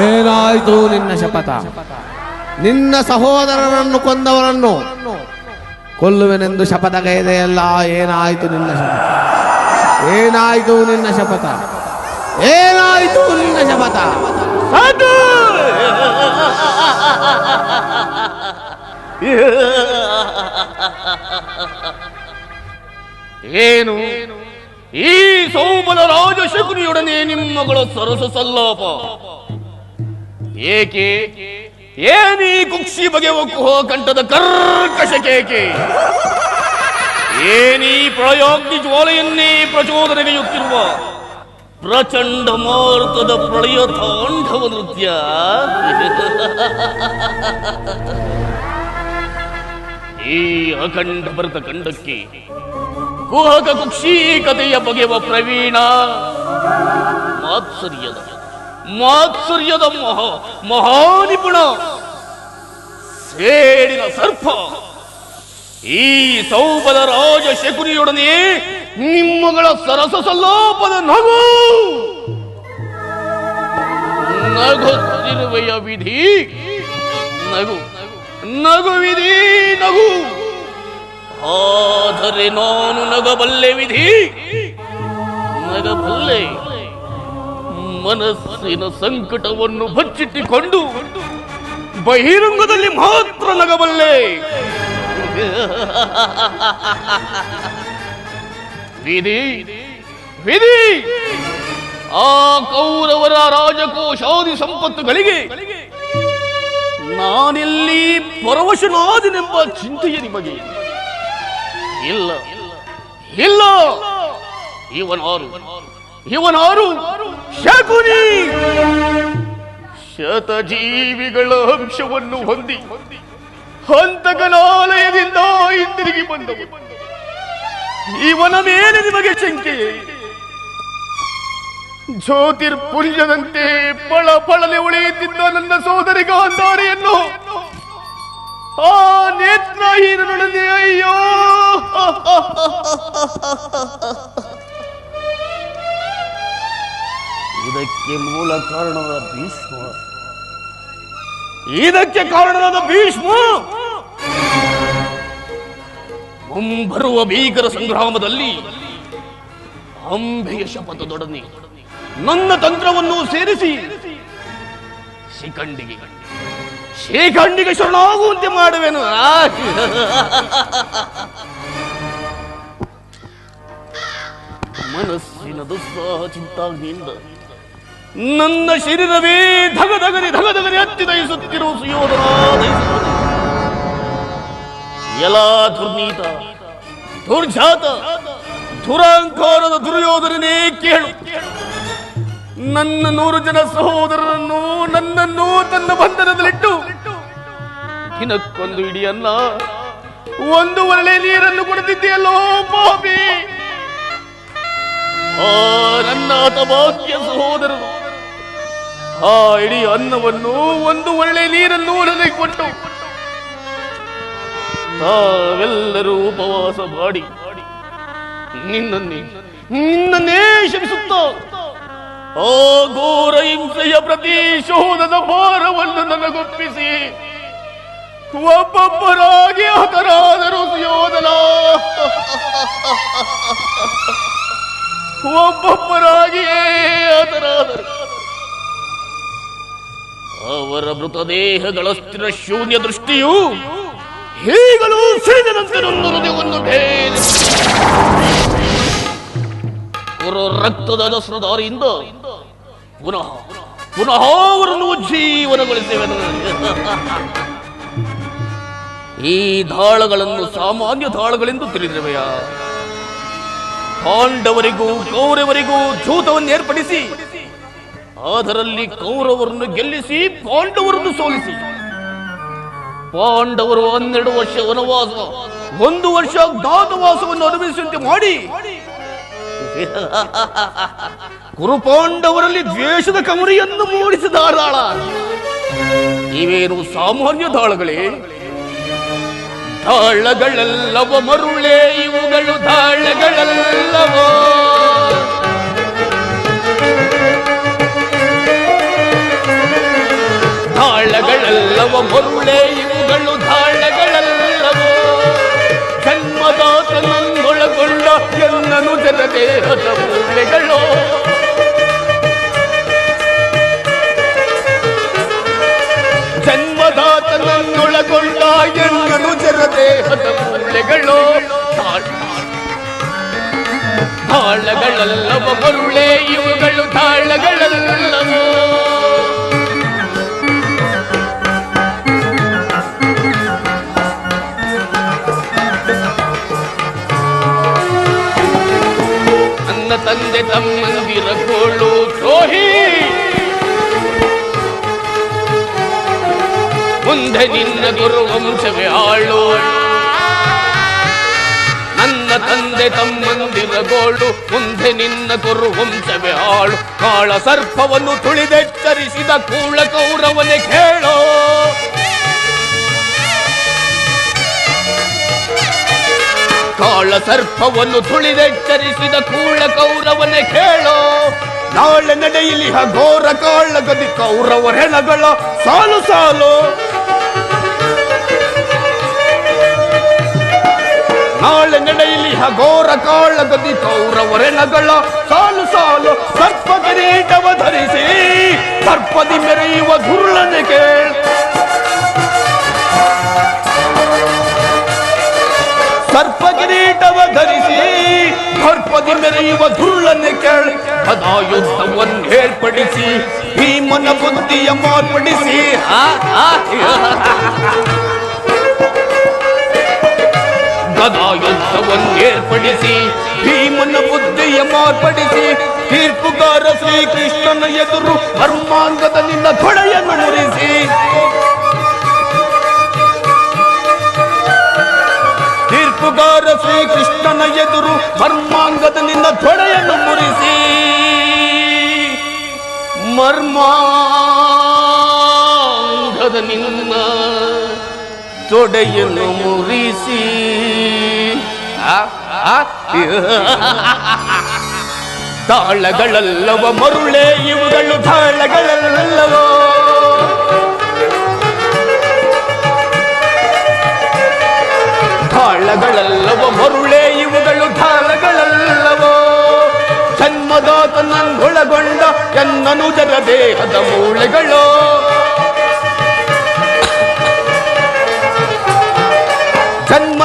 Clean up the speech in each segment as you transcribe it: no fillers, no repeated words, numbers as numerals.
ಏನಾಯಿತು ನಿನ್ನ ಶಪಥ? ನಿನ್ನ ಸಹೋದರನನ್ನು ಕೊಂದವರನ್ನು ಕೊಲ್ಲುವೆನೆಂದು ಶಪಥಗೈದೆಯಲ್ಲ. ಏನಾಯಿತು ನಿನ್ನ ಶಪಥ? ಏನಾಯಿತು ನಿನ್ನ ಶಪಥ? ಏನಾಯಿತು ನಿನ್ನ ಶಪಥ? ಸಾಧು ಏನು ಈ ಸೌಮದ ರಾಜ ಶಕುನಿಯೊಡನೆ ನಿಮ್ಮಗಳ ಸರಸ ಸಲ್ಲಾಪ ಏಕೆ? ಏನೀ ಕುಕ್ಷಿ ಬಗೆ ಒಕ್ಕುಹೋ ಕಂಠದ ಕರ್ಕಶಕೇಕೆ? ಏನೀ ಪ್ರಯಾಗ್ನಿ ಜ್ವಾಲೆಯನ್ನೇ ಪ್ರಚೋದನೆಗೆಯುತ್ತಿರುವ ಪ್ರಚಂಡ ಮಾರುತದ ಪ್ರಳಯ ತಾಂಡವ ನೃತ್ಯ? ಈ ಅಖಂಡ ಭರತ ಖಂಡಕ್ಕೆ ಕುಹಕ ಕುಕ್ಷೀಕತೆಯ ಬಗೆವ ಪ್ರವೀಣ ಮಾತ್ಸರ್ಯದ ಮಹಾನಿಪುಣ ಸೇಡಿನ ಸರ್ಪ ಈ ಸೌಬಲ ರಾಜ ಶಕುನಿಯೊಡನೆ ನಿಮ್ಮಗಳ ಸರಸ ಸಲ್ಲಾಪದ ನಗುತ್ತಿರುವೆಯ ವಿಧಿ ನಗು ವಿಧಿ ನಗು. ಆದರೆ ನಾನು ನಗಬಲ್ಲೆ ವಿಧಿ, ನಗಬಲ್ಲೆ. ಮನಸ್ಸಿನ ಸಂಕಟವನ್ನು ಬಚ್ಚಿಟ್ಟುಕೊಂಡು ಬಹಿರಂಗದಲ್ಲಿ ಮಾತ್ರ ನಗಬಲ್ಲೆ. ವಿಧಿ ವಿಧಿ ಆ ಕೌರವರ ರಾಜಕೋಶಾದಿ ಸಂಪತ್ತುಗಳಿಗೆ ನಾನೆಲ್ಲಿ ಪರವಶನಾದನೆಂಬ ಚಿಂತೆಯ ನಿಮಗೆ ಇಲ್ಲ ಇಲ್ಲ. ಇವನಾರು ಶಕುನಿ. ಶತಜೀವಿಗಳ ಅಂಶವನ್ನು ಹೊಂದಿ ಹಂತಕನಾಲಯದಿಂದ ಹಿಂದಿರುಗಿ ಬಂದವು. ಇವನ ಮೇಲೆ ನಿಮಗೆ ಶಂಕೆ? ಜ್ಯೋತಿರ್ಪುಂಜದಂತೆ ಪಳಪಳನೆ ಉಳಿಯುತ್ತಿದ್ದ ನನ್ನ ಸೋದರಿ ಗಾಂಧಾರಿಯನ್ನು ಆ ನೇತ್ರಹೀನನೊಡನೆ ಅಯ್ಯೋ ಇದಕ್ಕೆ ಮೂಲ ಕಾರಣದ ಭೀಷ್ಮ, ಇದಕ್ಕೆ ಕಾರಣದ ಭೀಷ್ಮ ಮುಂಬರುವ ಭೀಕರ ಸಂಗ್ರಾಮದಲ್ಲಿ ಅಂಬೆಯ ಶಪಥದೊಡನೆ ನನ್ನ ತಂತ್ರವನ್ನು ಸೇರಿಸಿ ಶಿಖಂಡಿಗೆ ಶರಣಾಗುವಂತೆ ಮಾಡುವೆನು. ಮನಸ್ಸಿನ ದುಸ್ಸಾಹ ಚಿಂತಾಗ್ನಿಯಿಂದ ನನ್ನ ಶರೀರವೇ ಧಗಧಗನೆ ಹತ್ತಿ ದಯಿಸುತ್ತಿರುವ ಸುಯೋಧನ ಎಲ್ಲ ದುರ್ನೀತ ದುರ್ಜಾತ ದುರಾಂಕಾರದ ದುರ್ಯೋಧನನೇ ಕೇಳು. ನನ್ನ 100 ಜನ ಸಹೋದರರನ್ನು ನನ್ನನ್ನು ತನ್ನ ಬಂಧನದಲ್ಲಿಟ್ಟು ದಿನಕ್ಕೊಂದು ಇಡೀ ಅನ್ನ ಒಂದು ಒಳ್ಳೆ ನೀರನ್ನು ಕೊಡುತ್ತಿದ್ದೆಯಲ್ಲೋ ಪಾಪಿ. ಆ ನನ್ನ ಹತಭಾಗ್ಯ ಸಹೋದರರು ಆ ಇಡೀ ಅನ್ನವನ್ನು ಒಂದು ಒಳ್ಳೆ ನೀರನ್ನು ನನಗೆ ಕೊಟ್ಟು ತಾವೆಲ್ಲರೂ ಉಪವಾಸ ಮಾಡಿ ನಿನ್ನನ್ನೇ ಶಮಿಸುತ್ತ ಆ ಘೋರ ಹಿಂಸೆಯ ಪ್ರತಿಶೋಧದ ಭಾರವನ್ನು ನನಗೊಪ್ಪಿಸಿ ಒಬ್ಬೊಬ್ಬರಾಗಿ ಹತರಾದರು ಸುಯೋಧನ. ಒಬ್ಬೊಬ್ಬರಾಗಿಯೇ ಹತರಾದರು. ಅವರ ಮೃತದೇಹಗಳ ಸ್ಥಿರ ಶೂನ್ಯ ದೃಷ್ಟಿಯು ಹೀಗಲೂ ಸಿಡಿದಂತೆ ನನ್ನ ಹೃದಯವನ್ನು ಭೇದಿ ರಕ್ತದ ದಸರದಾರಿಯಿಂದ ಪುನಃ ಅವರನ್ನು ಉಜ್ಜೀವನಗೊಳಿಸಿವೆ. ಈ ದಾಳಗಳನ್ನು ಸಾಮಾನ್ಯ ದಾಳಗಳೆಂದು ತಿಳಿದಿರುವೆಯಾ? ಪಾಂಡವರಿಗೂ ಕೌರವರಿಗೂ ಜೂತವನ್ನು ಏರ್ಪಡಿಸಿ ಅದರಲ್ಲಿ ಕೌರವರನ್ನು ಗೆಲ್ಲಿಸಿ ಪಾಂಡವರನ್ನು ಸೋಲಿಸಿ ಪಾಂಡವರು 12 ವರ್ಷ ವನವಾಸ 1 ವರ್ಷ ಅಜ್ಞಾತವಾಸವನ್ನು ಅನುಭವಿಸುವಂತೆ ಮಾಡಿ ಕುರುಪಾಂಡವರಲ್ಲಿ ದ್ವೇಷದ ಕಮರಿಯನ್ನು ಮೂಡಿಸಿದ ದಾಳ. ಇವೇನು ಸಾಮಾನ್ಯ ದಾಳಗಳೇ? ದಾಳಗಳೆಲ್ಲವ ಮರುಳೇ ಇವುಗಳು, ದಾಳಗಳೆಲ್ಲವೋ ಮರುಳೆ ಇವುಗಳು ಧಾಳಗಳಲ್ಲವೋ ಜನ್ಮದಾತನನ್ನೊಳಗೊಂಡ ಎನ್ನನು ಜನದೇಹದ ಮೂಳೆಗಳು ಜನ್ಮದಾತನನ್ನೊಳಗೊಂಡ ಎನ್ನನು ಜನದೇಹದ ಮೂಳೆಗಳು ತಾಳಗಳಲ್ಲವ ಮರುಳೆ ಇವುಗಳು ತಾಳಗಳಲ್ಲವೋ ನನ್ನ ತಂದೆ ತಮ್ಮಂದಿರ ಗೋಳು ದ್ರೋಹಿ ಮುಂದೆ ನಿನ್ನ ದುರ್ವಂಶವೇ ಆಳು ನನ್ನ ತಂದೆ ತಮ್ಮಂದಿರ ಗೋಳು ಮುಂದೆ ನಿನ್ನ ದುರ್ವಂಶವೇ ಆಳು ಕಾಳ ಸರ್ಪವನ್ನು ತುಳಿದೆಚ್ಚರಿಸಿದ ಕೂಳ ಕೌರವನೇ ಕೇಳೋ ಕಾಳ ಸರ್ಪವನ್ನು ತುಳಿದೆಚ್ಚರಿಸಿದ ಕೂಳ ಕೌರವನೇ ಕೇಳೋ ನಾಳೆ ನಡೆಯಲಿ ಘೋರ ಕಾಳ ಗದಿ ಕೌರವರೆಣಗಳ ಸಾಲು ಸಾಲು ನಾಳೆ ನಡೆಯಲಿ ಘೋರ ಕಾಳ ಗದಿ ಕೌರವರೆಣಗಳ ಸಾಲು ಸಾಲು ಸರ್ಪ ಕಿರೀಟವ ಧರಿಸಿ ಸರ್ಪದಿ ಮೆರೆಯುವ ಧುರ್ಳನೆ ಕೇಳ ಸರ್ಪ ಕಿರೀಟವ ಧರಿಸಿ ಸರ್ಪದಿ ಮೆರೆಯುವ ಧುರ್ಳನೆ ಕೇಳ ಸದಾ ಯುದ್ಧವನ್ನು ಏರ್ಪಡಿಸಿ ಭೀಮನ ಬುದ್ಧಿಯ ಮಾರ್ಪಡಿಸಿ ಗದಾ ಯುದ್ಧವನ್ನು ಏರ್ಪಡಿಸಿ ಭೀಮನ ಬುದ್ಧಿಯ ಮಾರ್ಪಡಿಸಿ ತೀರ್ಪುಗಾರ ಶ್ರೀಕೃಷ್ಣನ ಎದುರು ಮರ್ಮಾಂಗದ ನಿನ್ನ ತೊಡೆಯನ್ನು ಮುರಿಸಿ ತೀರ್ಪುಗಾರ ಶ್ರೀಕೃಷ್ಣನ ಎದುರು ಮರ್ಮಾಂಗದ ನಿನ್ನ ತೊಡೆಯನ್ನು ಮುರಿಸಿ ಮರ್ಮಾಂಗದ ನಿನ್ನ ತೊಡೆಯನ್ನು ಮುರಿಸಿ ತಾಳಗಳಲ್ಲವ ಮರುಳೆ ಇವುಗಳು ತಾಳಗಳಲ್ಲವೋ ತಾಳಗಳಲ್ಲವ ಮರುಳೆ ಇವುಗಳು ತಾಳಗಳಲ್ಲವೋ ಜನ್ಮದಾತನನ್ನೊಳಗೊಂಡ ಎನ್ನನು ಜನ ದೇಹದ ಮೂಳೆಗಳು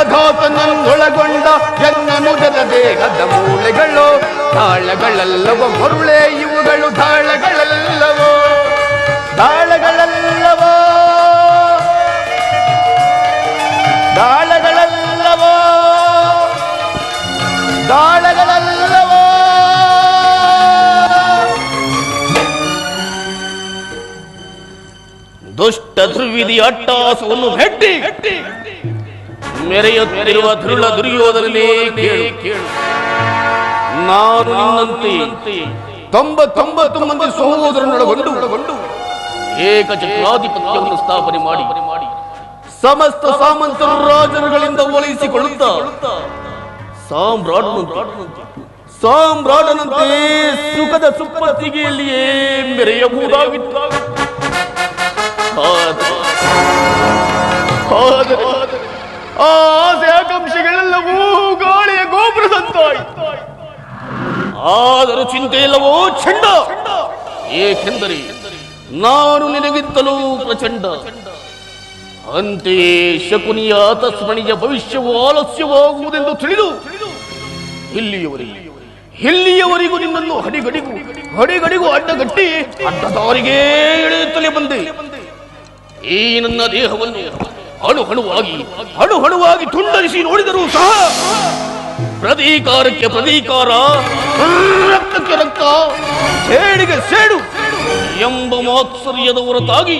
ಜನ್ಮದಾತನನ್ನೊಳಗೊಂಡ ಎನ್ನನು ಜನ ದೇಹದ ಮೂಳೆಗಳು ತಾಳಗಳಲ್ಲವ ಮರುಳೆ ಇವುಗಳು ತಾಳಗಳಲ್ಲವೋ ತಾಳಗಳಲ್ಲವೋ ತಾಳಗಳಲ್ಲವೋ ತಾಳಗಳಲ್ಲವೋ ದುಷ್ಟ ಧ್ರುವಿದಿ ಅಟ್ಟಾಸವನ್ನು ಹೆಟ್ಟಿ ಮೆರೆಯುತ್ತಿರುವ ಧೃಳ ದುರ್ಯೋಧನನೇ ಕೇಳು ನಾನು ನಿನ್ನಂತೆ 99 ಮಂದಿ ಸಹೋದರನೊಳಗೊಂಡು ಏಕಚಕ್ರಾಧಿಪತ್ಯವನ್ನು ಸ್ಥಾಪನೆ ಮಾಡಿ ಸಮಸ್ತ ಸಾಮಂತರ ರಾಜರುಗಳಿಂದ ಒಲಿಸಿಕೊಳ್ಳುತ್ತಾ ಸಾಮ್ರಾಟನಂತೆ ಸುಖದ ಸುಪ್ಪತ್ತಿಗೆಯಲ್ಲಿಯೇ ಮೆರೆಯಬಹುದಾಗಿತ್ತು. ಆಸೆ ಆಕಾಂಕ್ಷೆಗಳೆಲ್ಲವೂ ಗಾಳಿಯ ಗೋಪುರದಂತಾಯಿತು. ಆದರೂ ಚಿಂತೆ ಇಲ್ಲವೋ ಚಂಡ, ಏಕೆಂದರೆ ನಾನು ನಿನಗಿಂತಲೂ ಪ್ರಚಂಡ. ಅಂತೆಯೇ ಶಕುನಿಯ ತಸ್ಮಣಿಯ ಭವಿಷ್ಯವು ಆಲಸ್ಯವಾಗುವುದೆಂದು ತಿಳಿದು ಇಲ್ಲಿಯವರೆಗೂ ನಿನ್ನನ್ನು ಹಡಿಗಡಿಗೂ ಅಡ್ಡಗಟ್ಟಿ ಅಡ್ಡದಾರಿಗೆ ಎಳೆಯುತ್ತಲೇ ಬಂದೆ. ಈ ನನ್ನ ದೇಹವನ್ನು ಹಣುಹಣುವಾಗಿ ತುಂಡರಿಸಿ ನೋಡಿದರೂ ಸಹ ಪ್ರತೀಕಾರಕ್ಕೆ ಪ್ರತೀಕಾರ, ರಕ್ತಕ್ಕೆ ರಕ್ತ, ಸೇಡಿಗೆ ಸೇಡು ಎಂಬ ಮಾತ್ಸರ್ಯದ ಹೊರತಾಗಿ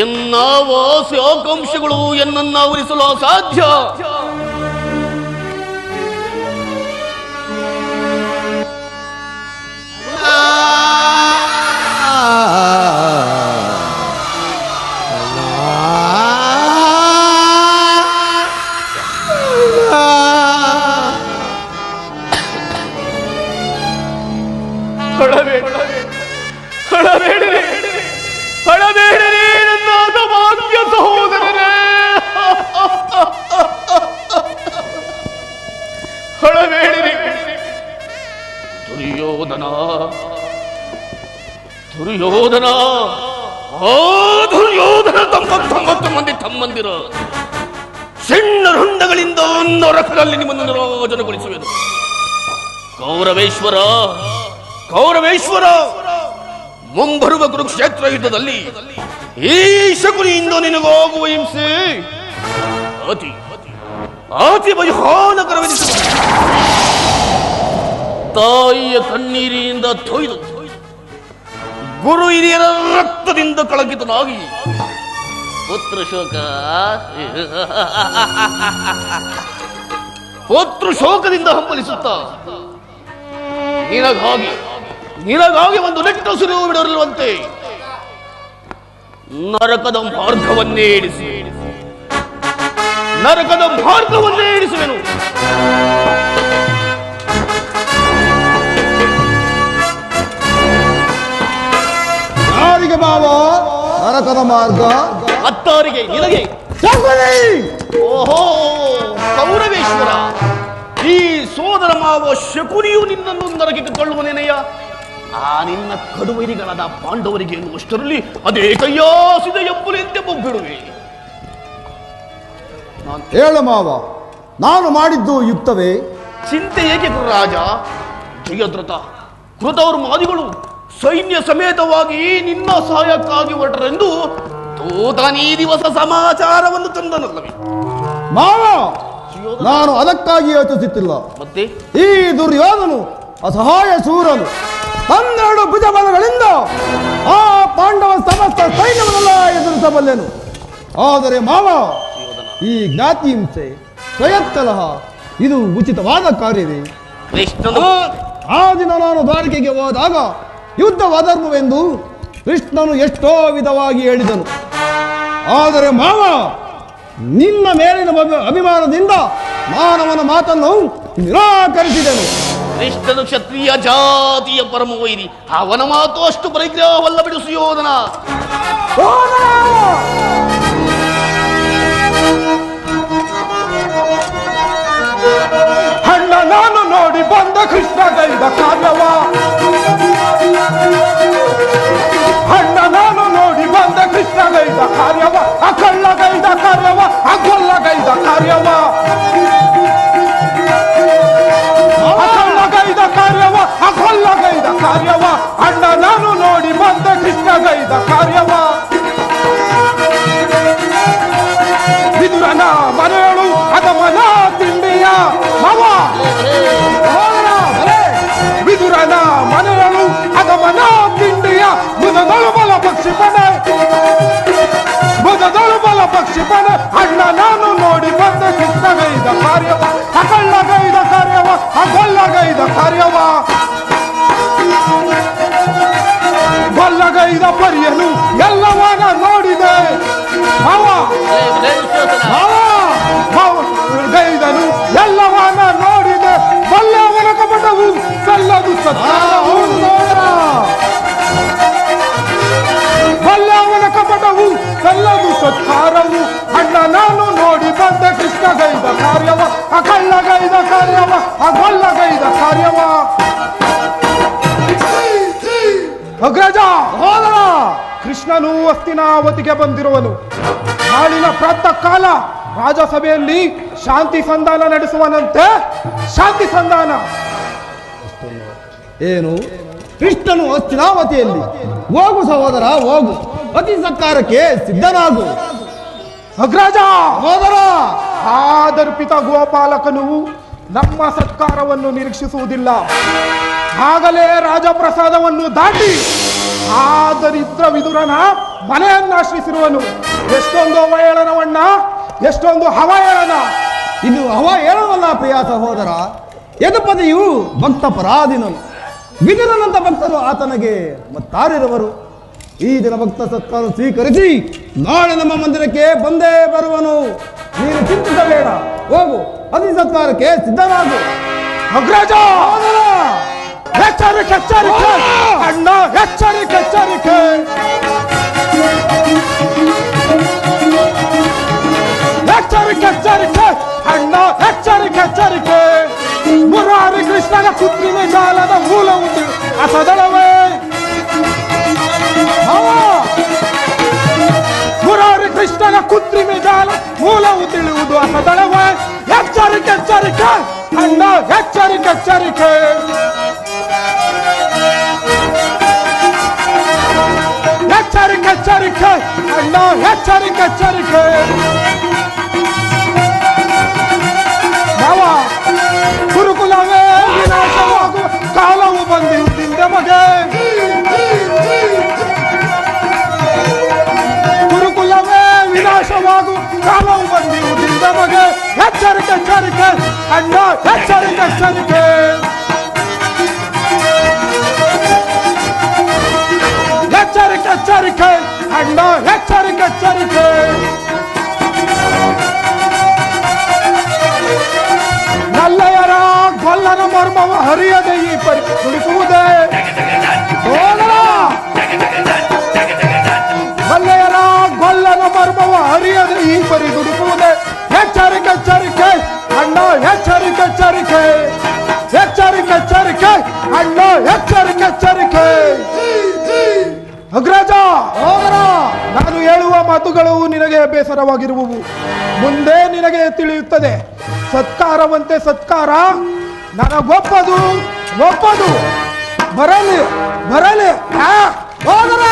ಎನ್ನ ಆಸೆ ಆಕಾಂಕ್ಷೆಗಳು ಎನ್ನನ್ನು ಆವರಿಸಲು ಅಸಾಧ್ಯ. ಹಳಬೇಡಿರಿ ನನ್ನ ಭಾಗ್ಯ ಅಳಬೇಡಿರಿ. ದುರ್ಯೋಧನ ದುರ್ಯೋಧನ ಆ ದುರ್ಯೋಧನ 99 ಮಂದಿ ತಮ್ಮಂದಿರ ಸಣ್ಣ ರುಂಡಗಳಿಂದ ನರಕದಲ್ಲಿ ನಿಮ್ಮನ್ನು ನಿರೋಜನಗೊಳಿಸುವೆನು. ಕೌರವೇಶ್ವರ ಕೌರವೇಶ್ವರ, ಮುಂಬರುವ ಕುರುಕ್ಷೇತ್ರ ಯುದ್ಧದಲ್ಲಿ ಈ ಶಕುನಿಯಿಂದ ನಿನಗಾಗುವ ಹಿಂಸೆ ಅತಿ ಅತಿ ಭಯಾನಕರವೆನಿಸುತ್ತದೆ. ತಾಯಿಯ ಕಣ್ಣೀರಿನಿಂದ ತೊಯ್ದು ಗುರು ಹಿರಿಯರ ರಕ್ತದಿಂದ ಕಳಂಕಿತನಾಗಿ ಪುತ್ರ ಶೋಕದಿಂದ ಹಂಬಲಿಸುತ್ತ ನಿನಗಾಗಿ ಒಂದು ನೆಟ್ಟ ಸುರಿವು ಬಿಡಲಿರುವಂತೆ ನರಕದ ಮಾರ್ಗವನ್ನೇ ಇಡಿಸುವೆನು. ಯಾರಿಗೆ ಬಾವ ನರಕದ ಮಾರ್ಗ? ಅತ್ತಾರಿಗೆ ನಿನಗೆ. ಓಹೋ ಕೌರವೇಶ್ವರ, ಈ ಸೋದರ ಮಾವ ಶಕುನಿಯು ನಿನ್ನನ್ನು ನರಕಕ್ಕೆ ತಳ್ಳುವನೇನೆಯ? ಆ ನಿನ್ನ ಕಡುವೈರಿಗಳಾದ ಪಾಂಡವರಿಗೆ ಎನ್ನುವಷ್ಟರಲ್ಲಿ ಅದೇ ಕೈಯಾಸಿದೆ ಎಂಬುಲೆಂತೆ ಬೊಬ್ಬಿಡುವೆ. ಹೇಳು ಮಾವ, ನಾನು ಮಾಡಿದ್ದು ಯುಕ್ತವೇ? ಚಿಂತೆ ಏಕೆ ರಾಜ? ಜಯದ್ರಥ ಕೃತವರು ಮಾದಿಗಳು ಸೈನ್ಯ ಸಮೇತವಾಗಿ ನಿನ್ನ ಸಹಾಯಕ್ಕಾಗಿ ಹೊರಟರೆಂದು ತೂತನೀ ದಿವಸ ಸಮಾಚಾರವನ್ನು ತಂದನಲ್ಲವೇ? ಮಾವ, ನಾನು ಅದಕ್ಕಾಗಿ ಯೋಚಿಸುತ್ತಿಲ್ಲ. ಮತ್ತೆ ಈ ದುರ್ಯೋಧನು ಅಸಹಾಯ ಶೂರನು 12 ಭುಜಬಲಗಳಿಂದ ಆ ಪಾಂಡವ ಸಮಸ್ತ ಸೈನ್ಯವನ್ನೆಲ್ಲ ಎದುರಿಸಬಲ್ಲೆನು. ಆದರೆ ಮಾವ, ಈ ಜ್ಞಾತಿ ಹಿಂಸೆ ಸ್ವಯತ್ತಲಹ ಇದು ಉಚಿತವಾದ ಕಾರ್ಯವೇ? ಆ ದಿನ ನಾನು ದ್ವಾರಕೆಗೆ ಹೋದಾಗ ಯುದ್ಧವಾಧರ್ಮವೆಂದು ಕೃಷ್ಣನು ಎಷ್ಟೋ ವಿಧವಾಗಿ ಹೇಳಿದನು. ಆದರೆ ಮಾವ, ನಿನ್ನ ಮೇಲಿನ ಅಭಿಮಾನದಿಂದ ನಾನವನ ಮಾತನ್ನು ನಿರಾಕರಿಸಿದೆನು. ಕೃಷ್ಣನು ಕ್ಷತ್ರಿಯ ಜಾತಿಯ ಪರಮ ವೈರಿ, ಅವನ ಮಾತು ಅಷ್ಟು ಪರಿಗ್ರಹವಲ್ಲ ಬಿಡು ಸುಯೋಧನ. ಅಣ್ಣ ನಾನು ನೋಡಿ ಬಂದ ಕೃಷ್ಣ ಗೈದ ಕಾರ್ಯವ, ಅಣ್ಣ ನಾನು ನೋಡಿ ಬಂದ ಕೃಷ್ಣ ಗೈದ ಕಾರ್ಯವ, ಅಕಳ್ಳ ಗೈದ ಕಾರ್ಯವ, ಅಗೊಲ್ಲ ಗೈದ ಕಾರ್ಯವ, ಅಕಳ್ಳ ಗೈದ ಕಾರ್ಯವ, ಅಗೊಲ್ಲ ಗೈದ ಕಾರ್ಯವ, ಅಣ್ಣ ನಾನು ನೋಡಿ ಬಂದ ಕೃಷ್ಣ ಗೈದ ಕಾರ್ಯವ. ವಿದುರನ ಮನೆಯಳು ಅದಮನ ತಿಂಡಿಯ ಮವ, ವಿದುರನ ಮನೆಯಳು ಅದಮನ ತಿಂಡಿಯ ಮುದದಳು ಬಲ ಪಕ್ಷಿಪನೆ, ಮುದದಳು ಬಲ ಪಕ್ಷಿಪನೆ. ಅಣ್ಣ ನಾನು ನೋಡಿ ಬಂದ ಕೃಷ್ಣಗೈದ ಕಾರ್ಯವ, ಅಕಳ್ಳಗೈದ ಕಾರ್ಯವ, ಅಗೊಲ್ಲಗೈದ ಕಾರ್ಯವ, ಬಲ್ಲಗೈದ ಪರಿಯನು ಎಲ್ಲವನ ನೋಡಿದೆ ಮಾವ, ಗೈದನು ಎಲ್ಲವನ ನೋಡಿದೆ. ಬಲ್ಲವನ ಕಪಟವು ಸಲ್ಲದು ಸತ್ಕಾರವು, ಬಲ್ಲವನ ಕಪಟವು ಸಲ್ಲದು ಸತ್ಕಾರವು. ಅಣ್ಣ ನಾನು ನೋಡಿ ಬಂದ ಕೃಷ್ಣ ಗೈದ ಕಾರ್ಯವ, ಅಕಳ್ಳಗೈದ ಕಾರ್ಯವ, ಅಗೊಲ್ಲಗೈದ ಕಾರ್ಯವ. ಅಗ್ರಜ ಹೋದರ ಕೃಷ್ಣನು ಹಸ್ತಿನಾವತಿಗೆ ಬಂದಿರುವನು. ನಾಳಿನ ಪ್ರಾತಃ ಕಾಲ ರಾಜಸಭೆಯಲ್ಲಿ ಶಾಂತಿ ಸಂಧಾನ ನಡೆಸುವನಂತೆ. ಶಾಂತಿ ಸಂಧಾನ ಏನು? ಕೃಷ್ಣನು ಹಸ್ತಿನಾವತಿಯಲ್ಲಿ. ಹೋಗು ಸಹೋದರ ಹೋಗು, ಅತಿ ಸತ್ಕಾರಕ್ಕೆ ಸಿದ್ಧನಾಗು. ಅಗ್ರಜ ಹೋದರ ಆದರ್ಪಿತ ಗೋಪಾಲಕನು ನಮ್ಮ ಸತ್ಕಾರವನ್ನು ನಿರೀಕ್ಷಿಸುವುದಿಲ್ಲ. ಆಗಲೇ ರಾಜಪ್ರಸಾದವನ್ನು ದಾಟಿ ಆ ದರಿದ್ರ ವಿದುರನ ಮನೆಯನ್ನಾಶ್ರಯಿಸಿರುವನು. ಎಷ್ಟೊಂದು ಅವಹೇಳನವಣ್ಣ, ಎಷ್ಟೊಂದು ಹವಹೇಳನ. ಇದು ಹವಹೇಳನವಲ್ಲ ಪ್ರಿಯ ಸಹೋದರ. ಯದುಪತಿಯು ಭಕ್ತ ಪರಾಧೀನನು. ವಿದುರನಂತ ಭಕ್ತರು ಆತನಿಗೆ ಮತ್ತಾರಿರುವರು. ಈ ದಿನ ಭಕ್ತ ಸತ್ಕಾರ ಸ್ವೀಕರಿಸಿ ನಾಳೆ ನಮ್ಮ ಮಂದಿರಕ್ಕೆ ಬಂದೇ ಬರುವನು. ನೀನು ಚಿಂತಿಸಬೇಡ, ಹೋಗು, ಅತಿ ಸತ್ಕಾರಕ್ಕೆ ಸಿದ್ಧನಾಗು. ಅಗ್ರಜ ಎಚ್ಚರಿಕೆ ಎಚ್ಚರಿಕೆ ಅಣ್ಣ, ಎಚ್ಚರಿಕೆ ಎಚ್ಚರಿಕೆ. ಎಚ್ಚರಿಕೆ ಎಚ್ಚರಿಕೆ ಅಣ್ಣ, ಎಚ್ಚರಿಕೆ ಎಚ್ಚರಿಕೆ. ಮುರಾರಿ ಕೃಷ್ಣನ ಕೃತ್ರಿಮೆ ಜಾಲದ ಮೂಲವು ಅಸದಳವೇ ಮುರಾರಿ ಕೃಷ್ಣನ ಕೃತ್ರಿಮೆ ಜಾಲ ಮೂಲವು ತಿಳಿಯುವುದು ಅಸದಳವೇ ಎಚ್ಚರಿಕೆ ಎಚ್ಚರಿಕೆ ಅಣ್ಣ ಎಚ್ಚರಿಕೆ ಎಚ್ಚರಿಕೆ ಎಚ್ಚರಿಕೆ ಎಚ್ಚರಿಕೆ ಅಣ್ಣ ಎಚ್ಚರಿಕೆ ಎಚ್ಚರಿಕೆ ಗುರುಕುಲವೇ ವಿನಾಶವಾಗುವ ಕಾಲವು ಬಂದಿರುವುದಿಂದ ಮಗೆ ಗುರುಕುಲವೇ ವಿನಾಶವಾಗುವ ಕಾಲವು ಬಂದಿರುವುದಿಂದ ಮಗೆ ಎಚ್ಚರಿಕೆ ಎಚ್ಚರಿಕೆ ಅಣ್ಣ ಎಚ್ಚರಿಕೆ ಎಚ್ಚರಿಕೆ ಎಚ್ಚರಿಕೆ ಎಚ್ಚರಿಕೆ ಅಣ್ಣ ಎಚ್ಚರಿಕೆ ಎಚ್ಚರಿಕೆ ನಲ್ಲಯರ ಗೊಲ್ಲನ ಮರ್ಮವ ಹರಿಯದೆ ಈ ಪರಿ ನುಡಿಸುವುದೇ ನಲ್ಲಯರ ಗೊಲ್ಲನ ಮರ್ಮವ ಹರಿಯದೆ ಈ ಪರಿ ನುಡಿಸುವುದೇ ಎಚ್ಚರಿಕೆ ಎಚ್ಚರಿಕೆ ಅಣ್ಣ ಎಚ್ಚರಿಕೆ ಎಚ್ಚರಿಕೆ ಎಚ್ಚರಿಕೆ ಎಚ್ಚರಿಕೆ ಅಣ್ಣ ಎಚ್ಚರಿಕೆ ಎಚ್ಚರಿಕೆ ಅಗ್ರಜ ನಾನು ಹೇಳುವ ಮಾತುಗಳು ನಿನಗೆ ಬೇಸರವಾಗಿರುವವು ಮುಂದೆ ನಿನಗೆ ತಿಳಿಯುತ್ತದೆ ಸತ್ಕಾರವಂತೆ ಸತ್ಕಾರ ನನಗೊಪ್ಪದು ಒಪ್ಪದು ಬರಲಿ ಬರಲಿ ಹೋದರ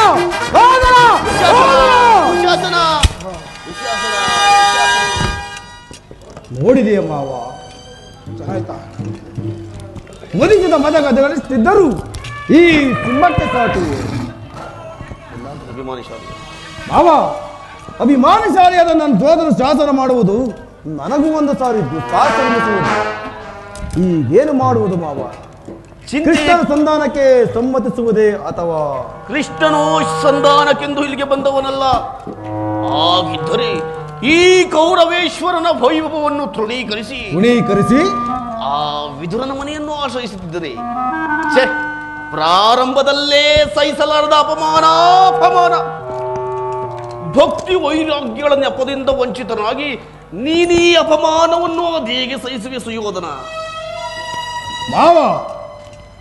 ಹೋದರ ನೋಡಿದೆಯ ಮಾವ ಆಯ್ತಾ ಒದಗಿದ ಮದಗದಗಳಿಸುತ್ತಿದ್ದರು ಈ ಸಿಂಹಕ್ಕೆ ಸಾಟು ಮಾವ ಅಭಿಮಾನಿಶಾಲಿಯಾದ ನನ್ನ ಸೋದರ ಶಾಸನ ಮಾಡುವುದು ನನಗೂ ಒಂದು ಸಾರಿ ದುಸ್ಸಾಹಸವೆನಿಸುವುದು ಈಗೇನು ಮಾಡುವುದು ಮಾವ ಕೃಷ್ಣನ ಸಂಧಾನಕ್ಕೆ ಸಮ್ಮತಿಸುವುದೇ ಅಥವಾ ಕೃಷ್ಣನು ಸಂಧಾನಕ್ಕೆಂದು ಇಲ್ಲಿಗೆ ಬಂದವನಲ್ಲ ಆಗಿದ್ದರೆ ಈ ಕೌರವೇಶ್ವರನ ವೈಭವವನ್ನು ತೃಣೀಕರಿಸಿ ಆ ವಿದುರನ ಮನೆಯನ್ನು ಆಶ್ರಯಿಸುತ್ತಿದ್ದರೆ ಪ್ರಾರಂಭದಲ್ಲೇ ಸಹಿಸಲಾರದ ಅಪಮಾನ ಭಕ್ತಿ ವೈರಾಗ್ಯಗಳ ನೆಪದಿಂದ ವಂಚಿತನಾಗಿ ನೀನೀ ಅಪಮಾನವನ್ನು ಅದೇಗೆ ಸಹಿಸುವೆ ಸುಯೋಧನ ಮಾವ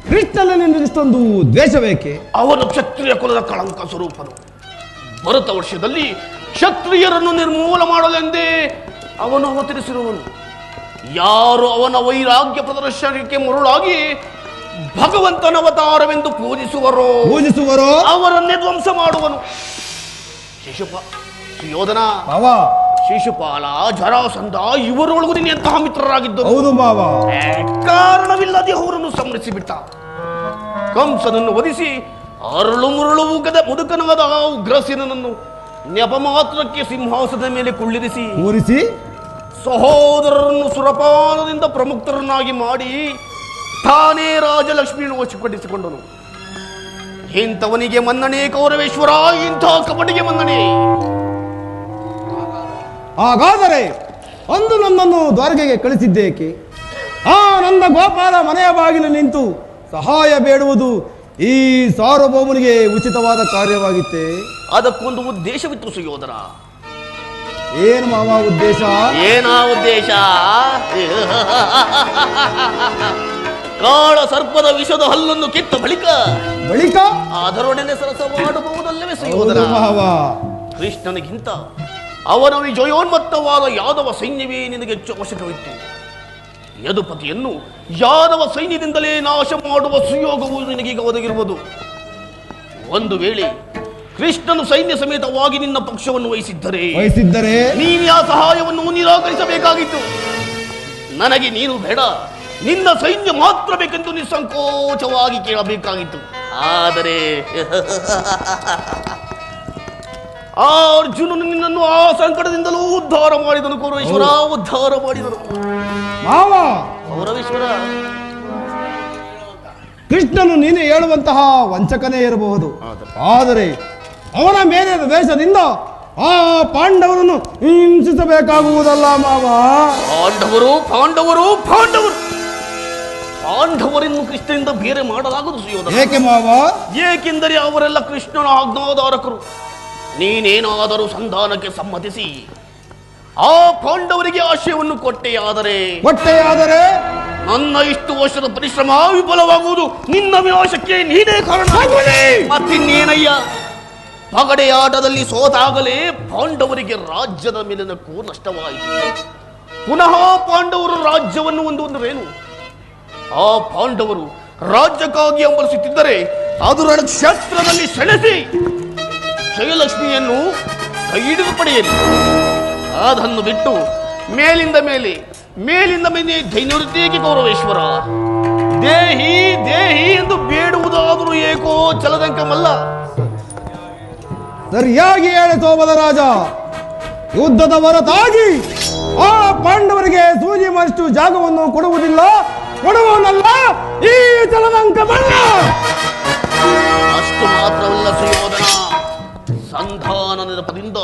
ಕೃಷ್ಣನಲ್ಲಿ ಇಷ್ಟೊಂದು ದ್ವೇಷ ಬೇಕೆ ಅವನು ಕ್ಷತ್ರಿಯ ಕುಲದ ಕಳಂಕ ಸ್ವರೂಪನು ಭರತ ವರ್ಷದಲ್ಲಿ ಕ್ಷತ್ರಿಯರನ್ನು ನಿರ್ಮೂಲ ಮಾಡಲೆಂದೇ ಅವನು ಅವತರಿಸಿರುವನು ಯಾರು ಅವನ ವೈರಾಗ್ಯ ಪ್ರದರ್ಶನಕ್ಕೆ ಮರುಳಾಗಿ ಭಗವಂತನ ಅವತಾರವೆಂದು ಪೂಜಿಸುವರೋ ಅವರನ್ನೇ ಧ್ವಂಸ ಮಾಡುವನು ಸುಯೋಧನ ಶಿಶುಪಾಲ ಜರಾಸಂಧ ಇವರೊಳಗೂ ನಿನ್ನಂತಹ ಮಿತ್ರರಾಗಿದ್ದರು ಹೌದು ಮಾವ ಕಾರಣವಿಲ್ಲದೆ ಅವರನ್ನು ಸಂಹರಿಸಿಬಿಟ್ಟ ಕಂಸನನ್ನು ವಧಿಸಿ ಅರಳು ಮುರಳು ಉಗದ ಮುದುಕನಾದ ಉಗ್ರಸೇನನನ್ನು ನೆಪ ಮಾತ್ರಕ್ಕೆ ಸಿಂಹಾಸನದ ಮೇಲೆ ಕುಳ್ಳಿರಿಸಿ ಸಹೋದರರನ್ನು ಸುರಪಾನದಿಂದ ಪ್ರಮುಖರನ್ನಾಗಿ ಮಾಡಿ ತಾನೇ ರಾಜಲಕ್ಷ್ಮಿಯನ್ನು ವಶಪಡಿಸಿಕೊಂಡನು ಇಂಥವನಿಗೆ ಮನ್ನಣೆ ಕೌರವೇಶ್ವರ ಇಂಥ ಕಪಟಿಗೆ ಮನ್ನಣೆ ಹಾಗಾದರೆ ಅಂದು ನನ್ನನ್ನು ದ್ವಾರಕೆಗೆ ಕಳಿಸಿದ್ದೇಕೆ ಆ ನಂದ ಗೋಪಾಲ ಮನೆಯ ಬಾಗಿಲು ನಿಂತು ಸಹಾಯ ಬೇಡುವುದು ಈ ಸಾರ್ವಭೌಮನಿಗೆ ಉಚಿತವಾದ ಕಾರ್ಯವಾಗಿತ್ತೆ ಅದಕ್ಕೊಂದು ಉದ್ದೇಶವಿತ್ತು ಸುಯೋಧನ ಏನು ಮಾವ ಉದ್ದೇಶ ಉದ್ದೇಶ ಕಾಳ ಸರ್ಪದ ವಿಷದ ಹಲ್ಲನ್ನು ಕಿತ್ತ ಬಳಿಕ ಅದರೊಡನೆ ಸರಸವಾಡಬಹುದಲ್ಲವೇ ಸುಯೋಧನ ಕೃಷ್ಣನಿಗಿಂತ ಅವನ ವಿಜಯೋನ್ಮತ್ತವಾದ ಯಾದವ ಸೈನ್ಯವೇ ನಿನಗೆ ಹೆಚ್ಚು ಅವಶ್ಯಕವಿತ್ತು ಯದುಪತಿಯನ್ನು ಯಾದವ ಸೈನ್ಯದಿಂದಲೇ ನಾಶ ಮಾಡುವ ಸುಯೋಗವು ನಿನಗೀಗ ಒದಗಿರುವುದು ಒಂದು ವೇಳೆ ಕೃಷ್ಣನು ಸೈನ್ಯ ಸಮೇತವಾಗಿ ನಿನ್ನ ಪಕ್ಷವನ್ನು ವಹಿಸಿದ್ದರೆ ನೀನು ಆ ಸಹಾಯವನ್ನು ನಿರಾಕರಿಸಬೇಕಾಗಿತ್ತು ನನಗೆ ನೀನು ಬೇಡ ನಿನ್ನ ಸೈನ್ಯ ಮಾತ್ರ ಬೇಕೆಂದು ನಿಸ್ಸಂಕೋಚವಾಗಿ ಕೇಳಬೇಕಾಗಿತ್ತು ಆದರೆ ಆ ಅರ್ಜುನನು ನಿನ್ನನ್ನು ಆ ಸಂಕಟದಿಂದಲೂ ಉದ್ಧಾರ ಮಾಡಿದನು ಕೌರವೇಶ್ವರ ಉದ್ಧಾರ ಮಾಡಿದನು ಕೌರವೇಶ್ವರ ಕೃಷ್ಣನು ನೀನು ಹೇಳುವಂತಹ ವಂಚಕನೇ ಇರಬಹುದು ಆದರೆ ಅವನ ಮೇಲೆ ದ್ವೇಷದಿಂದ ಆ ಪಾಂಡವರನ್ನು ಹಿಂಸಿಸಬೇಕಾಗುವುದಲ್ಲ ಮಾವ ಪಾಂಡವರನ್ನು ಕೃಷ್ಣನಿಂದ ಬೇರೆ ಮಾಡಲಾಗುವುದು ಸುಯೋಧನ ಏಕೆ ಮಾವ ಏಕೆಂದರೆ ಅವರೆಲ್ಲ ಕೃಷ್ಣನ ಆಜ್ಞಾಧಾರಕರು ನೀನೇನಾದರೂ ಸಂಧಾನಕ್ಕೆ ಸಮ್ಮತಿಸಿ ಆ ಪಾಂಡವರಿಗೆ ಆಶಯವನ್ನು ಕೊಟ್ಟೆಯಾದರೆ ನನ್ನ ಇಷ್ಟು ವರ್ಷದ ಪರಿಶ್ರಮ ವಿಫಲವಾಗುವುದು ನಿನ್ನ ವಿನಾಶಕ್ಕೆ ನೀನೇ ಕಾರಣ. ಮತ್ತಿನ್ನೇನಯ್ಯ, ಪಗಡೆಯಾಟದಲ್ಲಿ ಸೋತಾಗಲೇ ಪಾಂಡವರಿಗೆ ರಾಜ್ಯದ ಮೇಲಿನ ನಷ್ಟವಾಯಿತು. ಪುನಃ ಪಾಂಡವರು ರಾಜ್ಯವನ್ನು ಹೊಂದುವುದರೇನು? ಆ ಪಾಂಡವರು ರಾಜ್ಯಕ್ಕಾಗಿ ಹಂಬಲಿಸುತ್ತಿದ್ದರೆ ಅದು ರಣಕ್ಷೇತ್ರದಲ್ಲಿ ಸೆಳೆಸಿ ಜಯಲಕ್ಷ್ಮಿಯನ್ನು ಕೈ ಹಿಡಿದು ಪಡೆಯಲಿ. ಅದನ್ನು ಬಿಟ್ಟು ಮೇಲಿಂದ ಮೇಲೆ ದೈನ್ಯವೃತ್ತಿಗೆ ಗೌರವೇಶ್ವರ ದೇಹಿ ಎಂದು ಬೇಡುವುದಾದರೂ ಏಕೋ ಚಲದಂಕಮಲ್ಲ. ಸರಿಯಾಗಿ ಹೇಳಿತು ಬಲರಾಜ. ಯುದ್ಧದ ಹೊರತಾಗಿ ಆ ಪಾಂಡವರಿಗೆ ಸೂಜಿ ಮಷ್ಟು ಜಾಗವನ್ನು ಕೊಡುವನಲ್ಲ ಈ ಚಲದಂಕಮಲ್ಲ. ಅಷ್ಟು ಮಾತ್ರವಲ್ಲ ಸುಯೋಧನ, ಸಂಧಾನ ನೆನಪದಿಂದ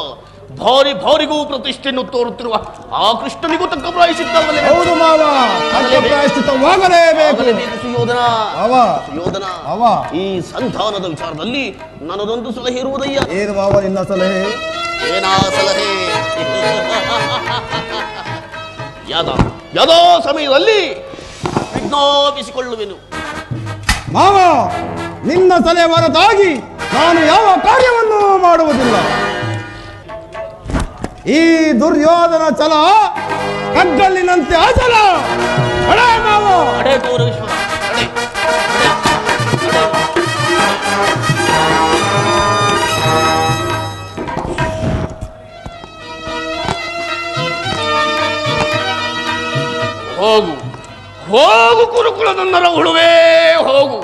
ಭಾರಿಗೂ ಪ್ರತಿಷ್ಠೆಯನ್ನು ತೋರುತ್ತಿರುವ ಆ ಕೃಷ್ಣನಿಗೂ ತಕ್ಕ ಪ್ರಾಯಶ್ಚಿತ್ತವಲ್ಲೇ? ಹೌದು ಮಾವ, ಪ್ರಾಯಶ್ಚಿತ್ತವಾಗಲೇಬೇಕು ಸುಯೋಧನ. ಈ ಸಂಧಾನದ ವಿಚಾರದಲ್ಲಿ ನನ್ನದೊಂದು ಸಲಹೆ ಇರುವುದಯ್ಯ. ಏನು ಮಾವ ನಿನ್ನ ಸಲಹೆ? ಏನಾ ಸಲಹೆ? ಯಾವುದೋ ಸಮಯದಲ್ಲಿ ವಿಜ್ಞಾಪಿಸಿಕೊಳ್ಳುವೆನು ಮಾವ. ನಿನ್ನ ಸಲಹೆ ಹೊರತಾಗಿ ನಾನು ಯಾವ ಕಾರ್ಯವನ್ನು ಮಾಡುವುದಿಲ್ಲ. ಈ ದುರ್ಯೋಧನ ಛಲ ಕಗ್ಗಲ್ಲಿನಂತೆ ಅಚಲ. ಮಾವ ಹೋಗು ಕುರುಕುಲದನ್ನರ ಹುಳುವೇ ಹೋಗು.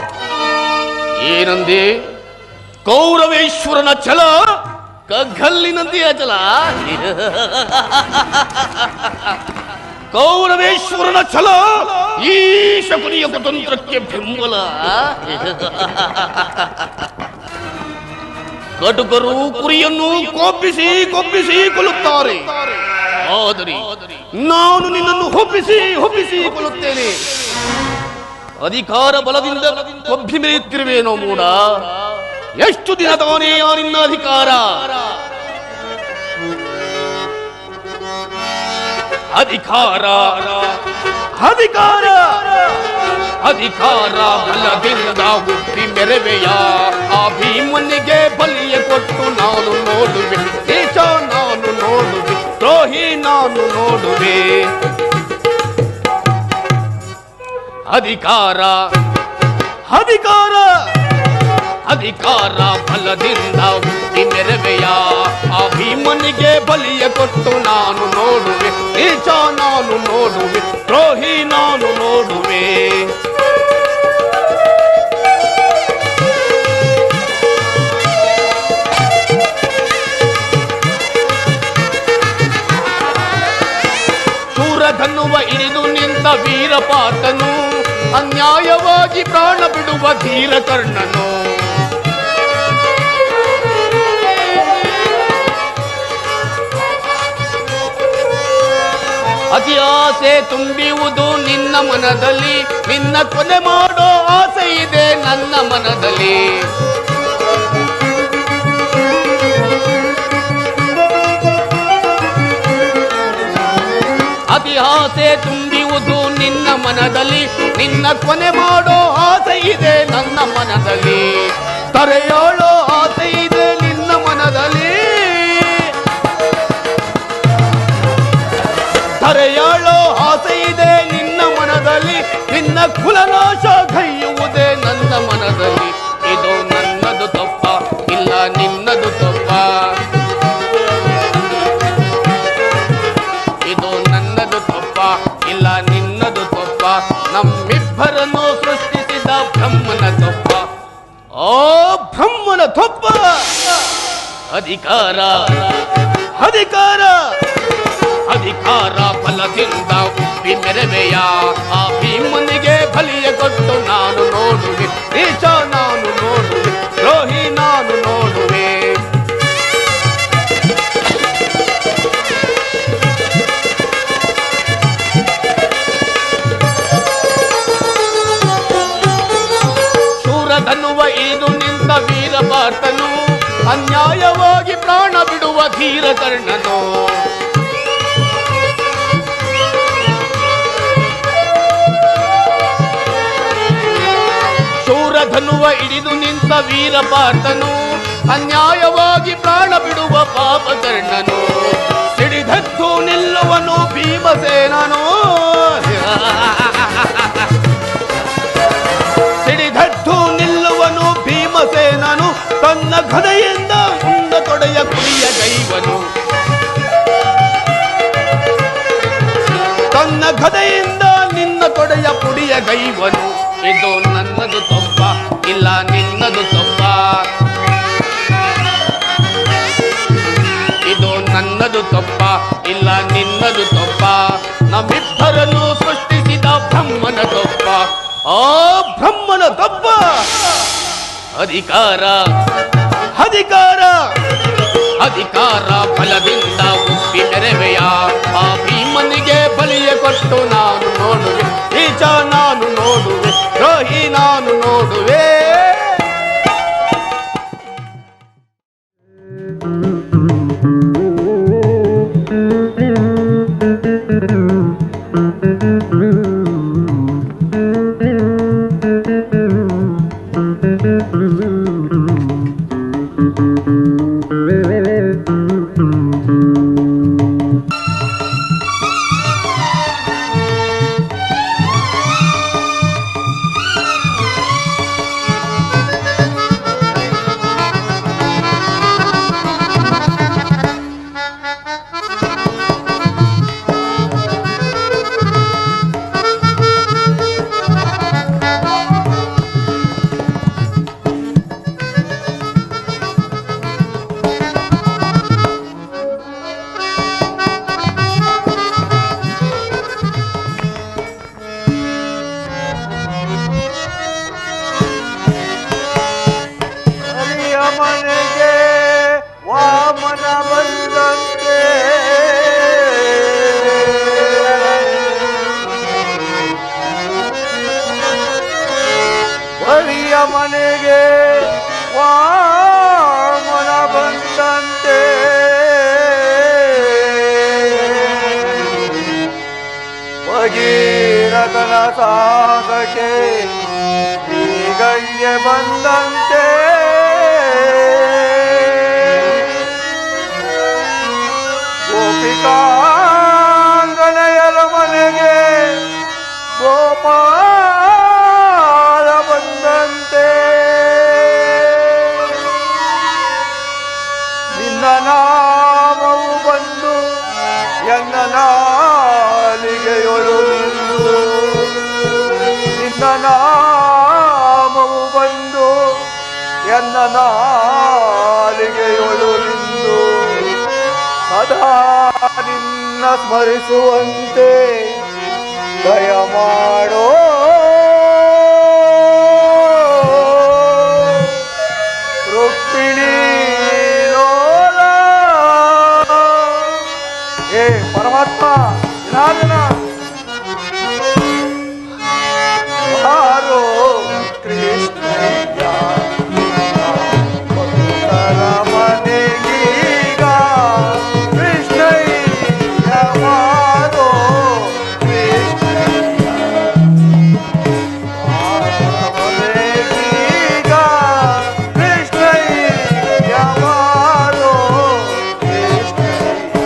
ಏನಂದೆ? ಕೌರವೇಶ್ವರನ ಛಲ ಕಗ್ಗಲ್ಲಿನಂತೆ ಅಚಲ. ಕೌರವೇಶ್ವರನ ಛಲ ಈ ಶಕುನಿಯ ಕುತಂತ್ರಕ್ಕೆ ಬೆಂಬಲ. ಕಟುಕರು ಕುರಿಯನ್ನು ಕೊಬ್ಬಿಸಿ ಕೊಲ್ಲುತ್ತಾರೆ, ಆದರೆ ನಾನು ನಿನ್ನನ್ನು ಹೊಬ್ಬಿಸಿ ಕೊಲ್ಲುತ್ತೇನೆ. ಅಧಿಕಾರ ಬಲದಿಂದ ಕೊಬ್ಬಿ ಮೆರೆಯುತ್ತಿರುವೇನೋ ಮೂಡ. ಎಷ್ಟು ದಿನ ತಾನೇ ನಿನ್ನ ಅಧಿಕಾರ? ಬಲದಿಂದ ಹುಟ್ಟಿ ಮೆರವೆಯ ಆ ಭೀಮನಿಗೆ ಬಲಿಯ ಕೊಟ್ಟು ನಾನು ನೋಡುವೆ. ದೇಶ ನಾನು ನೋಡುವೆ, ದ್ರೋಹಿ ನಾನು ನೋಡುವೆ. ಅಧಿಕಾರ ಬಲದಿಂದ ಹುಟ್ಟಿ ಮೆರವೆಯ ಆ ಭೀಮನಿಗೆ ಬಲಿಯ ಕೊಟ್ಟು ನಾನು ನೋಡುವೆ. ದೇಶ ನಾನು ನೋಡುವೆ, ದ್ರೋಹಿ ನಾನು ನೋಡುವೆ. ಶೂರಧನ್ನುವ ಇರಿದು ನಿಂತ ವೀರಪಾತನು, ಅನ್ಯಾಯವಾಗಿ ಪ್ರಾಣ ಬಿಡುವ ಧೀರ ಕರ್ಣನು. ಅತಿ ಆಸೆ ತುಂಬಿಯುವುದು ನಿನ್ನ ಮನದಲ್ಲಿ, ನಿನ್ನ ಕೊನೆ ಮಾಡೋ ಆಸೆ ಇದೆ ನನ್ನ ಮನದಲ್ಲಿ. ಅತಿ ಆಸೆ ತುಂಬಿಯುವುದು ನಿನ್ನ ಮನದಲ್ಲಿ, ನಿನ್ನ ಕೊನೆ ಮಾಡೋ ಆಸೆ ಇದೆ ನನ್ನ ಮನದಲ್ಲಿ. ತರೆಯೋಳೋ ಆಸೆ ಇದೆ ನಿನ್ನ ಮನದಲ್ಲಿ, ತರೆಯಾಳೋ ಆಸೆ ಇದೆ ನಿನ್ನ ಮನದಲ್ಲಿ. ನಿನ್ನ ಕುಲನಾಶ ಕೈಯುವುದೇ ನನ್ನ ಮನದಲ್ಲಿ. ಇದು ನನ್ನದು ತಪ್ಪ, ಇಲ್ಲ ನಿನ್ನದು ತಪ್ಪ. ಇದು ನನ್ನದು ತಪ್ಪ, ಇಲ್ಲ ನಿನ್ನದು ತಪ್ಪ. ನಮ್ಮಿಬ್ಬರನ್ನು ಸೃಷ್ಟಿಸಿದ ಬ್ರಹ್ಮನ ತಪ್ಪ. ಓ ಬ್ರಹ್ಮನ ತಪ್ಪ. ಅಧಿಕಾರ ಬಲದಿಂದ ಉಪ್ಪಿ ಮೆರವೆಯ ಆ ಭೀಮನಿಗೆ ಬಲಿಯ ಕೊಟ್ಟು ನಾನು ನೋಡುವೆ. ದೇಶ ನಾನು ನೋಡುವೆ, ದ್ರೋಹಿ ನಾನು ನೋಡುವೆ. ಶೂರಧನ್ನುವ ಇರಿದು ನಿಂತ ವೀರಪಾತನು, ಅನ್ಯಾಯವಾಗಿ ಪ್ರಾಣ ಬಿಡುವ ಧೀರ ಕರ್ಣನು. ಶೂರಧನುವ ಹಿಡಿದು ನಿಂತ ವೀರಪಾರ್ಥನು, ಅನ್ಯಾಯವಾಗಿ ಪ್ರಾಣ ಬಿಡುವ ಪಾಪಕರ್ಣನು, ಸಿಡಿದತ್ತು ನಿಲ್ಲುವನು ಭೀಮಸೇನನು, ಸಿಡಿದತ್ತು ನಿಲ್ಲುವನು ಭೀಮಸೇನನು, ತನ್ನ ಗದೆಯಿಂದ ಮುಂದ ತೊಡೆಯ ಕುಡಿಯ ಗೈವನು, ತನ್ನ ಗದೆಯಿಂದ ನಿನ್ನ ತೊಡೆಯ ಪುಡಿಯ ಗೈವನು. ಇದು ನನ್ನದು ತಪ್ಪ, ಇಲ್ಲ ನಿನ್ನದು ತಪ್ಪ, ಇದು ನನ್ನದು ತಪ್ಪ, ಇಲ್ಲ ನಿನ್ನದು ತಪ್ಪ, ನಮ್ಮಿಬ್ಬರನ್ನು ಸೃಷ್ಟಿಸಿದ ಬ್ರಹ್ಮನ ತಪ್ಪ, ಆ ಬ್ರಹ್ಮನ ತಪ್ಪ. ಅಧಿಕಾರ ಅಧಿಕಾರ ಅಧಿಕಾರ ಬಲದಿಂದ ಉಪ್ಪಿ ಮೆರೆವೆಯ, ಆ ಭೀಮನಿಗೆ ಬಲಿಯ ಕೊಟ್ಟು ನಾನು ನೋಡುವೆ, ಈಚ ನಾನು ನೋಡುವೆ, ದ್ರೋಹಿ ನಾನು ನೋಡುವೆ. ಮನೆಗೆ ವಾಮನ ಬಂದಂತೆ ಬಳಿಯ ಮನೆಗೆ ವಾಮನ ಬಂದಂತೆ ಭಗೀರಥನ ಸಾಧಕೆ ಈಗಯ್ಯ ಬಂದಂತೆ ಗೋಪಿಕಾಂಗನೆಯರ ಮನೆಗೆ ಗೋಪಾಲ ಬಂದಂತೆ ನಿನ್ನ ನಾಮವು ಬಂದು ಎನ್ನ ನಾಲಿಗೆಯೊಳು ನಿಂದು, ನಿನ್ನ ನಾಮವು ಬಂದು ಎನ್ನ ನಾಲಿಗೆಯೊಳು ನಿಂದು ಸದಾ ನಿನ್ನ ಸ್ಮರಿಸುವಂತೆ ದಯ ಮಾಡೋ ರುಕ್ಮಿಣಿ ಲೋಲ. ಏ ಪರಮಾತ್ಮ ಜನಾರ್ದನ ಹಾರೋ ಕೃಷ್ಣಯ್ಯ ಭಕ್ತರ ಮನೆಗೀಗ ಕೃಷ್ಣಯ್ಯ ಮಾರೋ ಕೃಷ್ಣಯ್ಯ ಮನೆಗೀಗ ಕೃಷ್ಣಯ್ಯ ಮಾರೋ ಕೃಷ್ಣಯ್ಯ.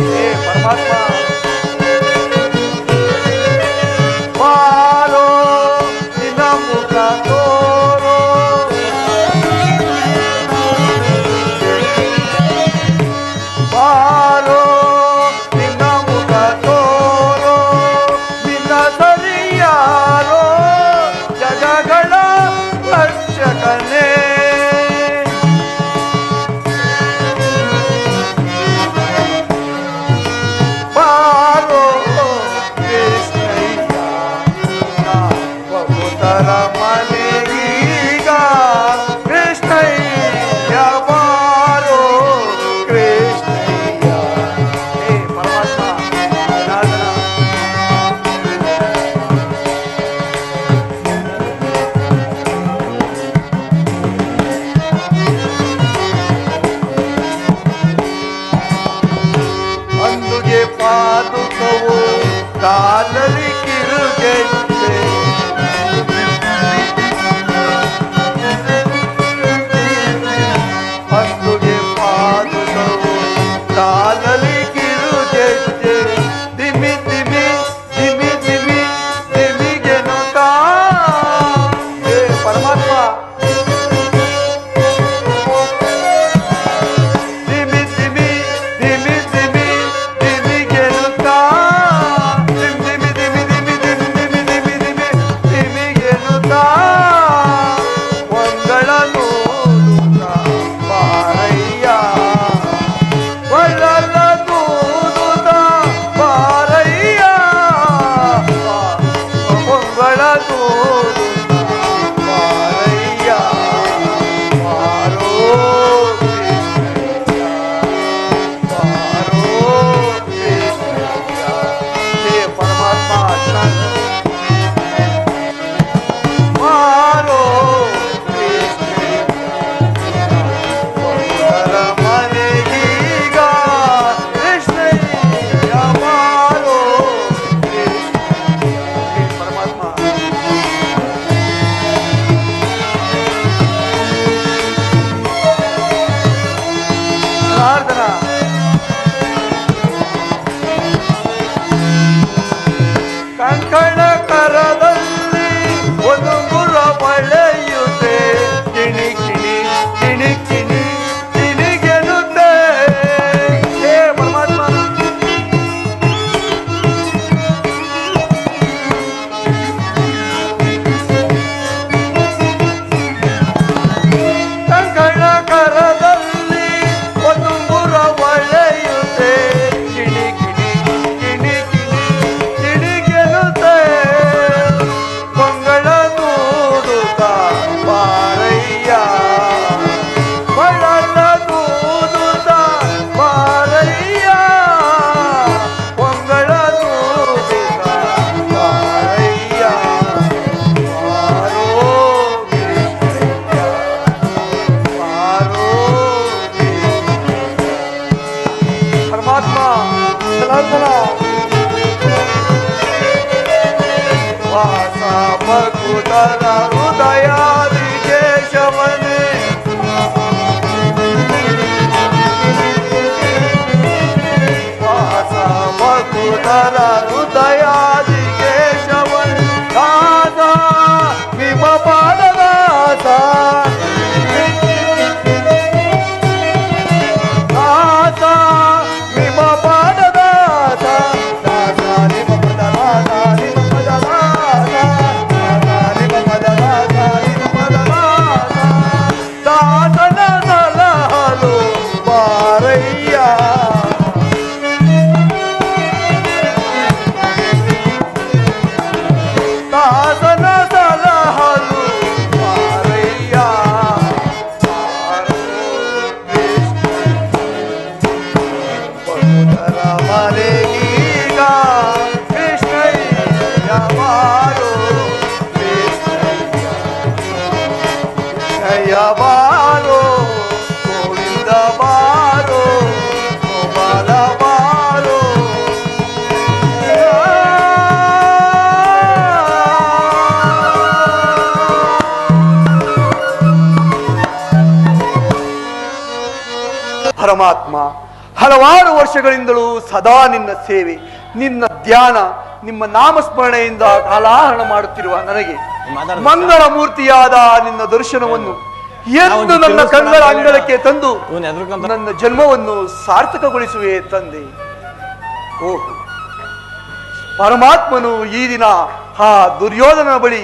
ಹೇ ಪರಮಾತ್ಮ ಮಾರೋ ನಿನ್ನ ಮುಖ ತೋರೋ, ಮಾರೋ ನಿನ್ನ ಮುಖ ತೋರೋ, ನಿನ್ನ ಸರಿಯಾರೋ ಜಗಗಳ ರಕ್ಷಕನೇ. ಮಾರೋ ಕೃಷ್ಣಯ್ಯ ಭಕ್ತರ ಮನೆಗೀಗ ಕೃಷ್ಣಯ್ಯ ಮಾರೋ ಕೃಷ್ಣಯ್ಯ. ಹೇ ಪರಮಾತ್ಮ ಜನಾರ್ದನ ದೂತ ಬಾರಯ್ಯ ಬಳ್ಳದ ದೂತ ಬಾರಯ್ಯ ಪೊಂಗಳ ದೂತ ಬಾರಯ್ಯ ಬಾರೋ ಕೃಷ್ಣಯ್ಯ ಬಾರೋ ಪರಮಾತ್ಮ ಜನಾರ್ದನ ವಾಸ ಭಕುತರ ಹೃದಯಾದಿ ಕೇಶವನೇ ವಾಸ ಭಕುತರ ಹೃದಯಾದಿ ಕೇಶವನ್ ದಾಸ ವಿಮ ಪಾದದಾಸ ದಾಸ ವಿಮ ಪಾದದಾಸ ದಾಸ ನಿಮ ಪದದಾಸ ನಿಮ ಪದದಾಸ ನಿಮ ಪದದಾಸ ನಿಮ ಪದದಾಸ ದಾಸನ ಸಲಹಲು ಬಾರಯ್ಯ ದಾಸನ ಸಲಹಲು ಬಾರಯ್ಯ ಭಕ್ತರ ಮನೆಗೀಗ ಕೃಷ್ಣಯ್ಯ ಬಾರೋ ಕೃಷ್ಣಯ್ಯ ಬಾರೋ ಗೋವಿಂದ ಬಾರೋ ಗೋಪಾಲ ಬಾರೋ ಪರಮಾತ್ಮ ಹಲವಾರು ವರ್ಷಗಳಿಂದಲೂ ಸದಾ ನಿನ್ನ ಸೇವೆ ನಿನ್ನ ಧ್ಯಾನ ನಿಮ್ಮ ನಾಮಸ್ಮರಣೆಯಿಂದ ಕಾಲಹರಣ ಮಾಡುತ್ತಿರುವ ನನಗೆ ಮಂಗಳ ಮೂರ್ತಿಯಾದ ನಿನ್ನ ದರ್ಶನವನ್ನು ಎಂದು ನನ್ನ ಕಣ್ಣರ ಅಂಗಳಕ್ಕೆ ತಂದು ನನ್ನ ಜನ್ಮವನ್ನು ಸಾರ್ಥಕಗೊಳಿಸುವೆ ತಂದೆ. ಓಹ್ ಪರಮಾತ್ಮನು ಈ ದಿನ ಆ ದುರ್ಯೋಧನ ಬಳಿ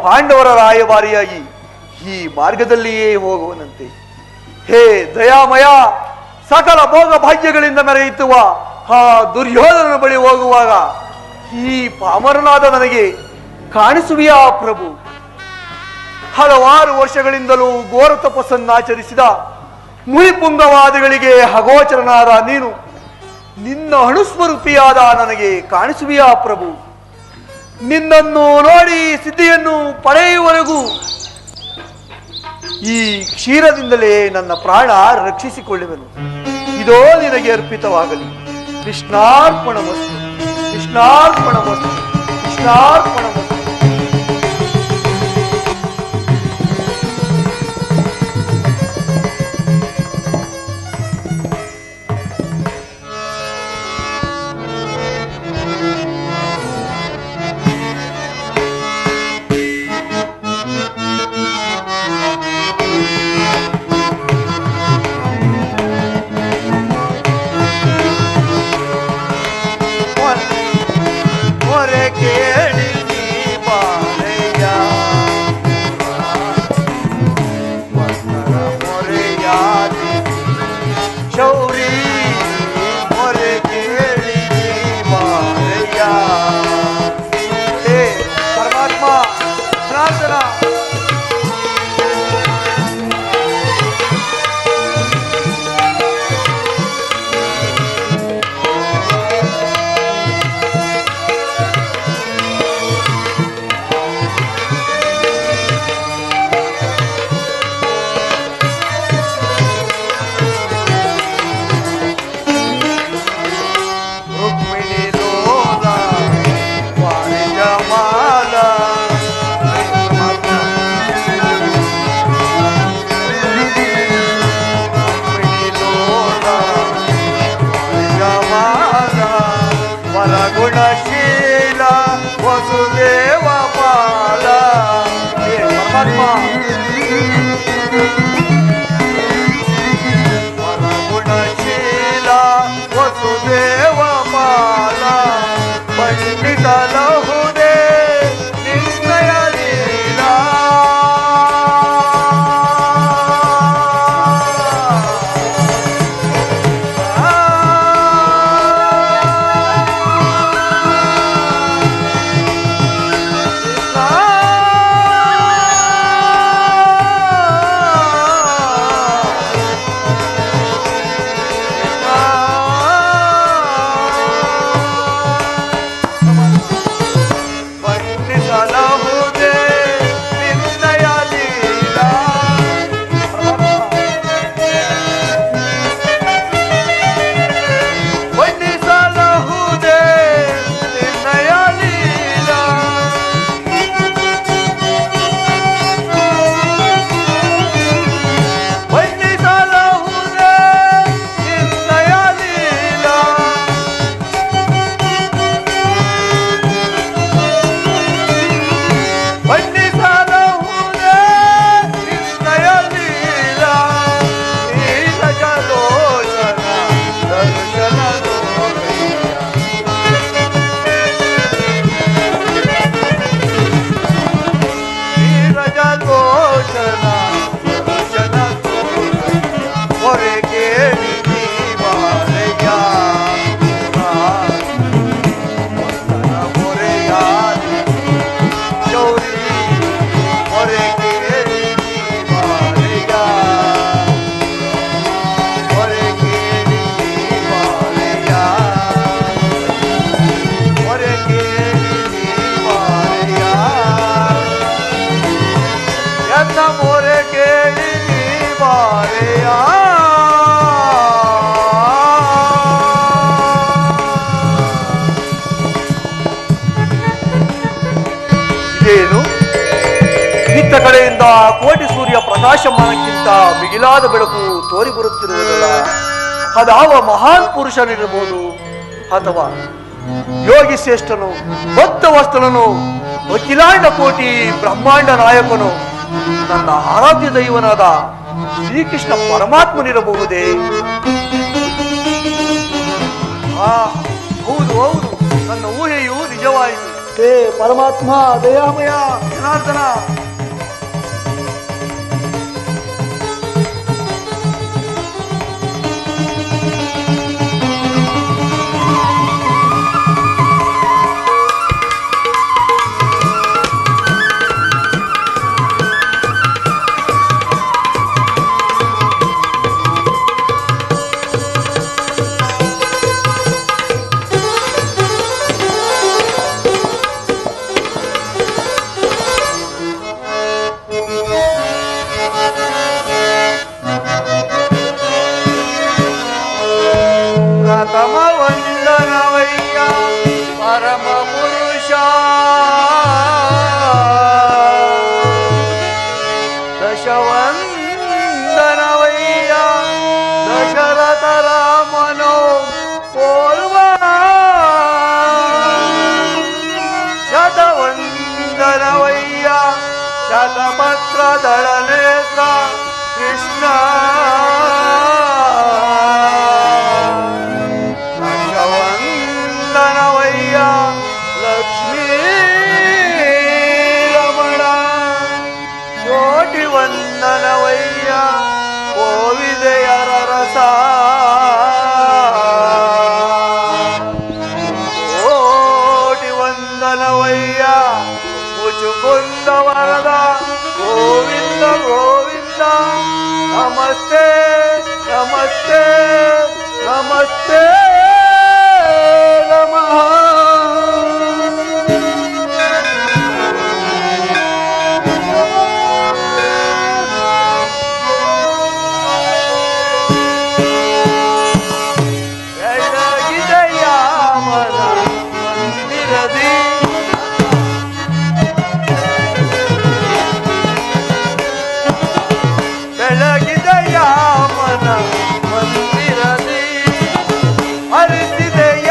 ಪಾಂಡವರ ರಾಯಭಾರಿಯಾಗಿ ಈ ಮಾರ್ಗದಲ್ಲಿಯೇ ಹೋಗುವನಂತೆ. ಹೇ ದಯಾಮಯ, ಸಕಲ ಭೋಗ ಭಾಗ್ಯಗಳಿಂದ ಮೆರೆಯುತ್ತುವ ಆ ದುರ್ಯೋಧನನ ಬಳಿ ಹೋಗುವಾಗ ಈ ಪಾಮರನಾದ ನನಗೆ ಕಾಣಿಸುವೆಯಾ ಪ್ರಭು? ಹಲವಾರು ವರ್ಷಗಳಿಂದಲೂ ಘೋರ ತಪಸ್ಸನ್ನಾಚರಿಸಿದ ಮುನಿಪುಂಗವಾದಿಗಳಿಗೆ ಅಗೋಚರನಾದ ನೀನು ನಿನ್ನ ಅಣುಸ್ವರೂಪಿಯಾದ ನನಗೆ ಕಾಣಿಸುವೆಯಾ ಪ್ರಭು? ನಿನ್ನನ್ನು ನೋಡಿ ಸಿದ್ಧಿಯನ್ನು ಪಡೆಯುವವರೆಗೂ ಈ ಕ್ಷೀರದಿಂದಲೇ ನನ್ನ ಪ್ರಾಣ ರಕ್ಷಿಸಿಕೊಳ್ಳುವೆನು. ಇದೋ ನಿನಗೆ ಅರ್ಪಿತವಾಗಲಿ. ಕೃಷ್ಣಾರ್ಪಣಮಸ್ತು, ಕೃಷ್ಣಾರ್ಪಣಮಸ್ತು, ಕೃಷ್ಣಾರ್ಪಣಮಸ್ತು. ಗುಣಶೀಲ ವಸುದೇವ ಪಾಲ. ಗುಣಶೀಲ ವಸುದೇವ ಪಾಲ ಪಂಡಿತಲಹುದೇ ನಿಶ್ಚಯ ಲೀಲಾ. ಶರಣ ದರ್ಶನ ತೋರಯ್ಯ ಹೊರೆ ಕೇಳಿ ನೀ ಬಾರಯ್ಯ ಭಕ್ತನ ಮೊರೆಯಾದಿ ಗೌರಿ ಹೊರೆ ಕೇಳಿ ನೀ ಬಾರಯ್ಯ ಹೊರೆ ಕೇಳಿ ನೀ ಬಾರಯ್ಯ ಹೊರೆ ಕೇಳಿ ನೀ ಬಾರಯ್ಯ ಎನ್ನ ಮೊರೆ ಕೇಳಿ ನೀ ಬಾರಯ್ಯ ಇದೇನು ಇತ್ತ ಕಡೆಯಿಂದ ಕೋಟಿ ಸೂರ್ಯ ಪ್ರಕಾಶಮಾನಕ್ಕಿಂತ ಮಿಗಿಲಾದ ಬೆಳಕು ತೋರಿ ಬರುತ್ತಿರುವುದಲ್ಲ ಅದಾವ ಮಹಾನ್ ಪುರುಷನಿರಬಹುದು ಅಥವಾ ಯೋಗಿ ಶ್ರೇಷ್ಠನು ಭಕ್ತವಸ್ತನನು ಅಖಿಲಾಂಡ ಕೋಟಿ ಬ್ರಹ್ಮಾಂಡ ನಾಯಕನು ನನ್ನ ಆರಾಧ್ಯ ದೈವನಾದ ಶ್ರೀಕೃಷ್ಣ ಪರಮಾತ್ಮನಿರಬಹುದೇ? ಹೌದು ಹೌದು, ನನ್ನ ಊಹೆಯು ನಿಜವಾಯಿತು. ಹೇ ಪರಮಾತ್ಮ ದಯಾಮಯ ಜನಾರ್ದನ, ಪ್ರಥಮ ವಂದನವಯ್ಯ ಪರಮ ಪುರುಷ ದಶವಂದನವಯ್ಯ ದಶರಥ ರಾಮನೋ ಪೋಲ್ವ ಶತವಂದನವಯ್ಯ ಶತಪತ್ರ ದಳನೇತ್ರ ಕೃಷ್ಣ ವಂದನವಯ್ಯ ಲಕ್ಷ್ಮೀ ರಮಣ ಕೋಟಿ ವಂದನವಯ್ಯ ಕೋವಿದೆಯರ ರಸ ಕೋಟಿ ವಂದನವಯ್ಯ ಮುಚುಕುಂದ ವರದ ಗೋವಿಂದ ಗೋವಿಂದ ನಮಸ್ತೆ ನಮಸ್ತೆ ನಮಸ್ತೆ ನಮಃ. ಬೆಳಗಿದೆಯ ಮನ ಮಂದಿರದಿ ಬೆಳಗಿದೆಯ ಮನ ಮಂದಿರದಿ ಹರಿಸಿದೆಯ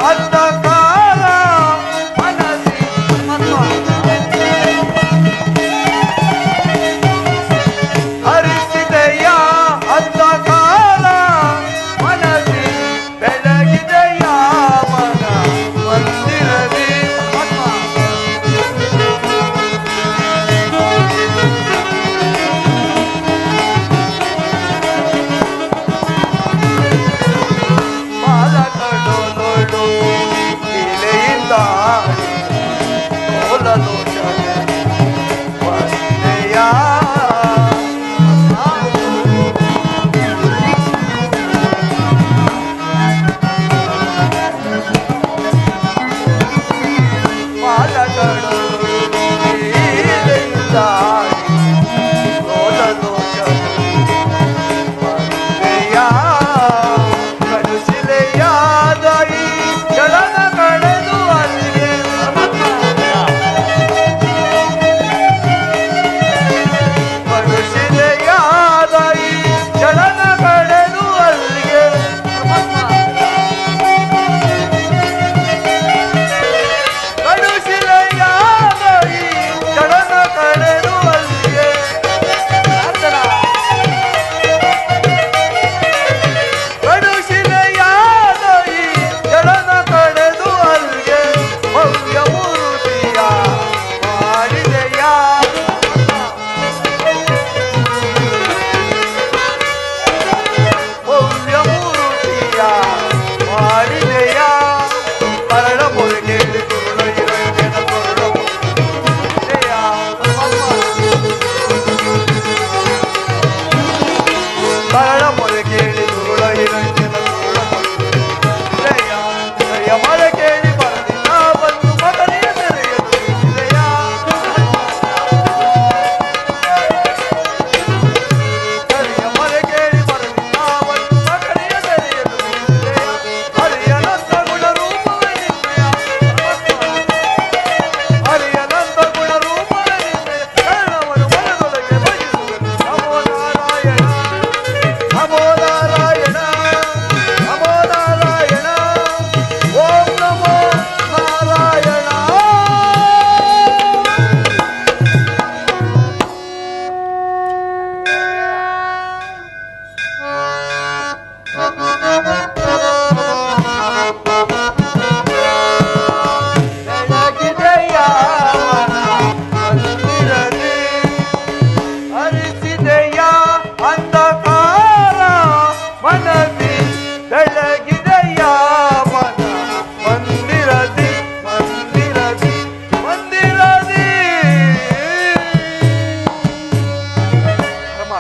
ಅಂಧಕಾರ ಮನಸಿ ಹರಿಸಿದೆಯ ಅಂಧಕಾರ ಮನಸಿ ಬೆಳಗಿದೆಯ ಮನ ಮಂದಿರದಿ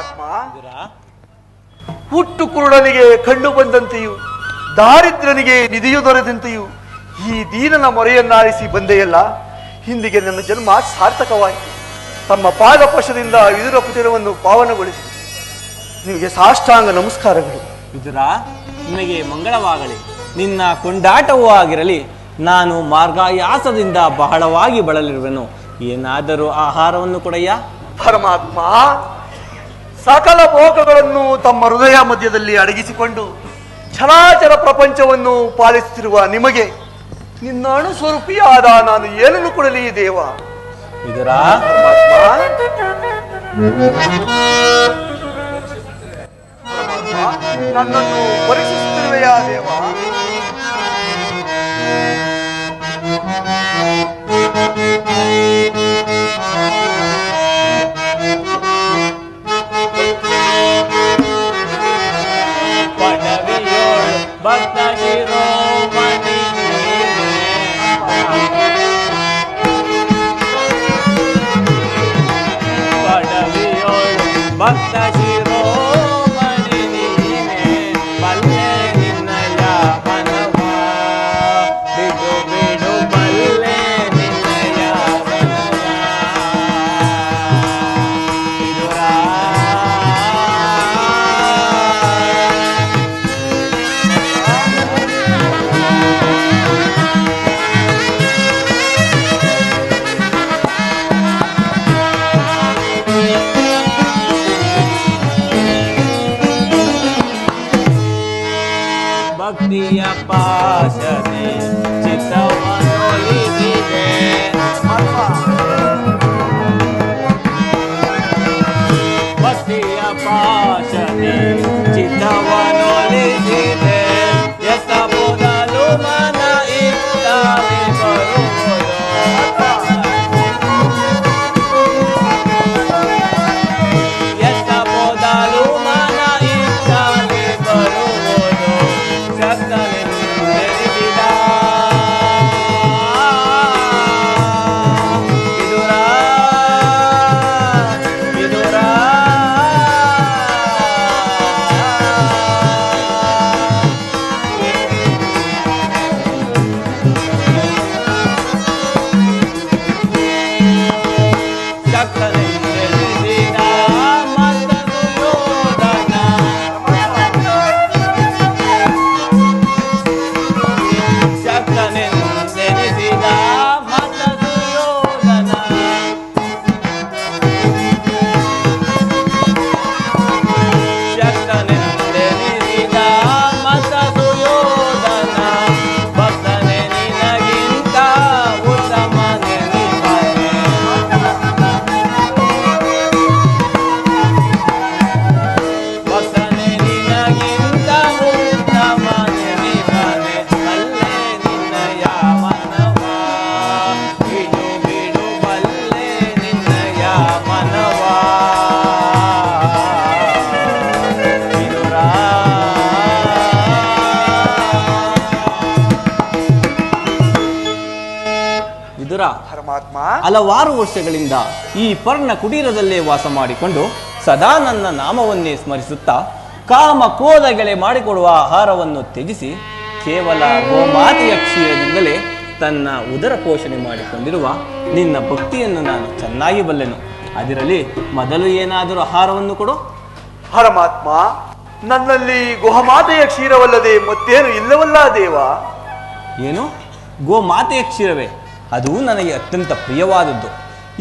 ಪರಮಾತ್ಮ, ಹುಟ್ಟು ಕುರುಡನಿಗೆ ಕಂಡು ಬಂದಂತೆಯೂ ದಾರಿದ್ರ್ಯನಿಗೆ ನಿಧಿಯು ದೊರೆದಂತೆಯೂ ಈ ದೀನನ ಮೊರೆಯನ್ನಾರಿಸಿ ಬಂದೆಯಲ್ಲ, ಹಿಂದಿಗೆ ನನ್ನ ಜನ್ಮ ಸಾರ್ಥಕವಾಯಿತು. ತಮ್ಮ ಪಾದಪಶದಿಂದ ವಿದುರ ಕುಟಿರವನ್ನು ಪಾವನಗೊಳಿಸಿ ನಿಮಗೆ ಸಾಷ್ಟಾಂಗ ನಮಸ್ಕಾರಗಳು. ವಿದುರ, ನಿನಗೆ ಮಂಗಳವಾಗಲಿ. ನಿನ್ನ ಕೊಂಡಾಟವೂ ಆಗಿರಲಿ. ನಾನು ಮಾರ್ಗಾಯಾಸದಿಂದ ಬಹಳವಾಗಿ ಬಳಲಿರುವೆನು. ಏನಾದರೂ ಆಹಾರವನ್ನು ಕೊಡಯ್ಯ. ಪರಮಾತ್ಮ, ಸಕಲ ಭೋಗಗಳನ್ನು ತಮ್ಮ ಹೃದಯ ಮಧ್ಯದಲ್ಲಿ ಅಡಗಿಸಿಕೊಂಡು ಚರಾಚರ ಪ್ರಪಂಚವನ್ನು ಪಾಲಿಸುತ್ತಿರುವ ನಿಮಗೆ ನಿನ್ನ ಅಣುಸ್ವರೂಪಿಯಾದ ನಾನು ಏನನ್ನು ಕೊಡಲಿ ದೇವ? ವಿದುರ, ನನ್ನನ್ನು ಪರೀಕ್ಷಿಸುತ್ತಿರುವೆಯಾ ದೇವ? ಭಕ್ತ ಶಿರೋಮಣಿ ಪಡವಿಯೋಳು ಭಕ್ತ ಶಿರೋಮಣಿ ನೀನೆ ಬಲ್ಲೆ ನಿನ್ನಯ ಮನವ ಬಿಡು ಬಿಡು ಬಲ್ಲೆ ನಿನ್ನಯ ಮನವ ವಿದುರ ಭಕ್ತಿಯ ಪಾಶನೆ ಚಿತ್ತವನ್ನೊಲಿಸಿದೆ ಭಕ್ತಿಯ ಪಾಶನೆ ಚಿತ್ತವನ್ನೊಲಿಸಿದೆ ಎತ್ತ ಮೊದಲು ಮನ ಇತ್ತವೆ ಬರುವುದು ಎತ್ತ ಮೊದಲು ಮನ ಇತ್ತವೆ ಬರುವುದು ಶಕ್ತನೆಂದೆನಿಸಿದ ವಿದುರ ವಿದುರ ಶಕ್ತನೆಂದೆನಿಸಿದ ಮತ್ತನು ಯೋಧನ ಶಕ್ತನೆಂದೆನಿಸಿದ ಮತ ಸುಯೋಧನ ಶಕ್ತನೆಂದೆನಿಸಿದ ಮತ ಸುಯೋಧನ ಭಕ್ತನೆ ನಿನಗಿಂತ ಉತ್ತಮನೆನಿಪನೆ ಭಕ್ತನೆ ನಿನಗಿಂತ ಉತ್ತಮನೆನಿಪನೆ ಅಲ್ಲೇ ನಿನ್ನಯ ಮನವ ಬಿಡು ಬಿಡು ಬಲ್ಲೆ ನಿನ್ನಯ ಮನವ ವಿದುರ ವಿದುರ, ಪರಮಾತ್ಮ, ಹಲವಾರು ವರ್ಷಗಳಿಂದ ಈ ಪರ್ಣ ಕುಟೀರದಲ್ಲೇ ವಾಸ ಮಾಡಿಕೊಂಡು ಸದಾ ನನ್ನ ನಾಮವನ್ನೇ ಸ್ಮರಿಸುತ್ತಾ ಕಾಮ ಕ್ರೋಧಗಳೇ ಮಾಡಿಕೊಡುವ ಆಹಾರವನ್ನು ತ್ಯಜಿಸಿ ಕೇವಲ ಗೋಮಾತೆಯ ಕ್ಷೀರದಿಂದಲೇ ತನ್ನ ಉದರ ಪೋಷಣೆ ಮಾಡಿಕೊಂಡಿರುವ ನಿನ್ನ ಭಕ್ತಿಯನ್ನು ನಾನು ಚೆನ್ನಾಗಿ ಬಲ್ಲೆನು. ಅದಿರಲಿ, ಮೊದಲು ಏನಾದರೂ ಆಹಾರವನ್ನು ಕೊಡು. ಪರಮಾತ್ಮ, ನನ್ನಲ್ಲಿ ಗುಹಮಾತೆಯ ಕ್ಷೀರವಲ್ಲದೆ ಮತ್ತೇನು ಇಲ್ಲವಲ್ಲ ದೇವ? ಏನು? ಗೋಮಾತೆಯ ಕ್ಷೀರವೇ? ಅದು ನನಗೆ ಅತ್ಯಂತ ಪ್ರಿಯವಾದದ್ದು.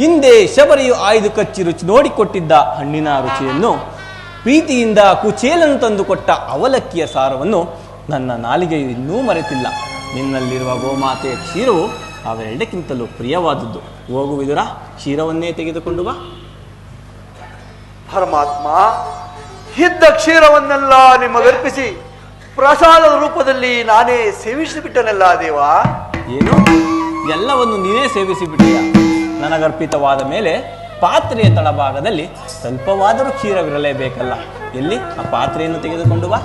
ಹಿಂದೆ ಶಬರಿಯು ಆಯ್ದು ಕಚ್ಚಿ ರುಚಿ ನೋಡಿಕೊಟ್ಟಿದ್ದ ಹಣ್ಣಿನ ರುಚಿಯನ್ನು, ಪ್ರೀತಿಯಿಂದ ಕುಚೇಲನ್ನು ತಂದು ಕೊಟ್ಟ ಅವಲಕ್ಕಿಯ ಸಾರವನ್ನು ನನ್ನ ನಾಲಿಗೆಯು ಇನ್ನೂ ಮರೆತಿಲ್ಲ. ನಿನ್ನಲ್ಲಿರುವ ಗೋಮಾತೆಯ ಕ್ಷೀರವು ಅವೆರಡಕ್ಕಿಂತಲೂ ಪ್ರಿಯವಾದದ್ದು. ಹೋಗು ವಿದುರ, ಕ್ಷೀರವನ್ನೇ ತೆಗೆದುಕೊಂಡು ಬಾ. ಪರಮಾತ್ಮ, ಇದ್ದ ಕ್ಷೀರವನ್ನೆಲ್ಲ ನಿಮಗರ್ಪಿಸಿ ಪ್ರಸಾದದ ರೂಪದಲ್ಲಿ ನಾನೇ ಸೇವಿಸಿಬಿಟ್ಟನಲ್ಲ ದೇವ? ಏನು? ಎಲ್ಲವನ್ನು ನೀನೇ ಸೇವಿಸಿಬಿಟ್ಟಿಯ? ನನಗರ್ಪಿತವಾದ ಮೇಲೆ ಪಾತ್ರೆಯ ತಳಭಾಗದಲ್ಲಿ ಸ್ವಲ್ಪವಾದರೂ ಕ್ಷೀರವಿರಲೇಬೇಕಲ್ಲ. ಎಲ್ಲಿ ಆ ಪಾತ್ರೆಯನ್ನು ತೆಗೆದುಕೊಂಡು ಬಾ.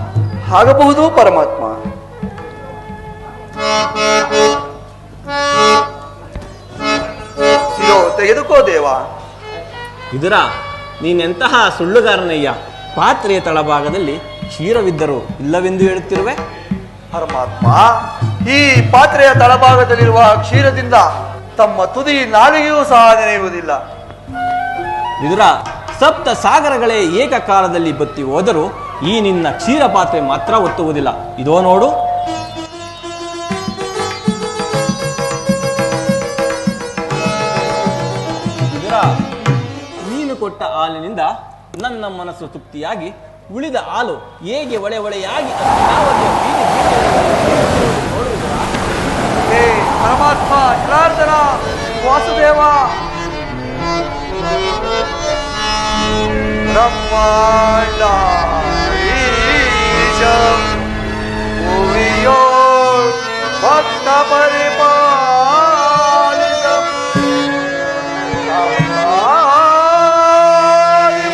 ಆಗಬಹುದು ಪರಮಾತ್ಮ. ಇದೋ ತೆಗೆದುಕೋ ದೇವ. ವಿದುರ, ನೀನೆಂತಹ ಸುಳ್ಳುಗಾರನಯ್ಯ. ಪಾತ್ರೆಯ ತಳಭಾಗದಲ್ಲಿ ಕ್ಷೀರವಿದ್ದರೂ ಇಲ್ಲವೆಂದು ಹೇಳುತ್ತಿರುವೆ. ಪರಮಾತ್ಮ, ಈ ಪಾತ್ರೆಯ ತಳಭಾಗದಲ್ಲಿರುವ ಕ್ಷೀರದಿಂದ ತಮ್ಮ ತುದಿ ನಾಲಿಗೆಯೂ ಸಹ ನೆನೆಯುವುದಿಲ್ಲ. ವಿದುರ, ಸಪ್ತ ಸಾಗರಗಳೇ ಏಕಕಾಲದಲ್ಲಿ ಬತ್ತಿ ಹೋದರೂ ಈ ನಿನ್ನ ಕ್ಷೀರ ಪಾತ್ರೆ ಮಾತ್ರ ಒತ್ತುವುದಿಲ್ಲ. ಇದೋ ನೋಡು. ವಿದುರ, ನೀನು ಕೊಟ್ಟ ಹಾಲಿನಿಂದ ನನ್ನ ಮನಸ್ಸು ತೃಪ್ತಿಯಾಗಿ ಉಳಿದ ಹಾಲು ಹೇಗೆ ಒಳೆ ಒಳೆಯಾಗಿ ಹೇ ಪರಮಾತ್ಮ, ಜನಾರ್ದನ, ವಾಸುದೇವ, ಬ್ರಹ್ಮಾಂಡ ಈಶಂ ಭುವಿಯೋ ಭಕ್ತ ಪರಿಪಾಲಿತಂ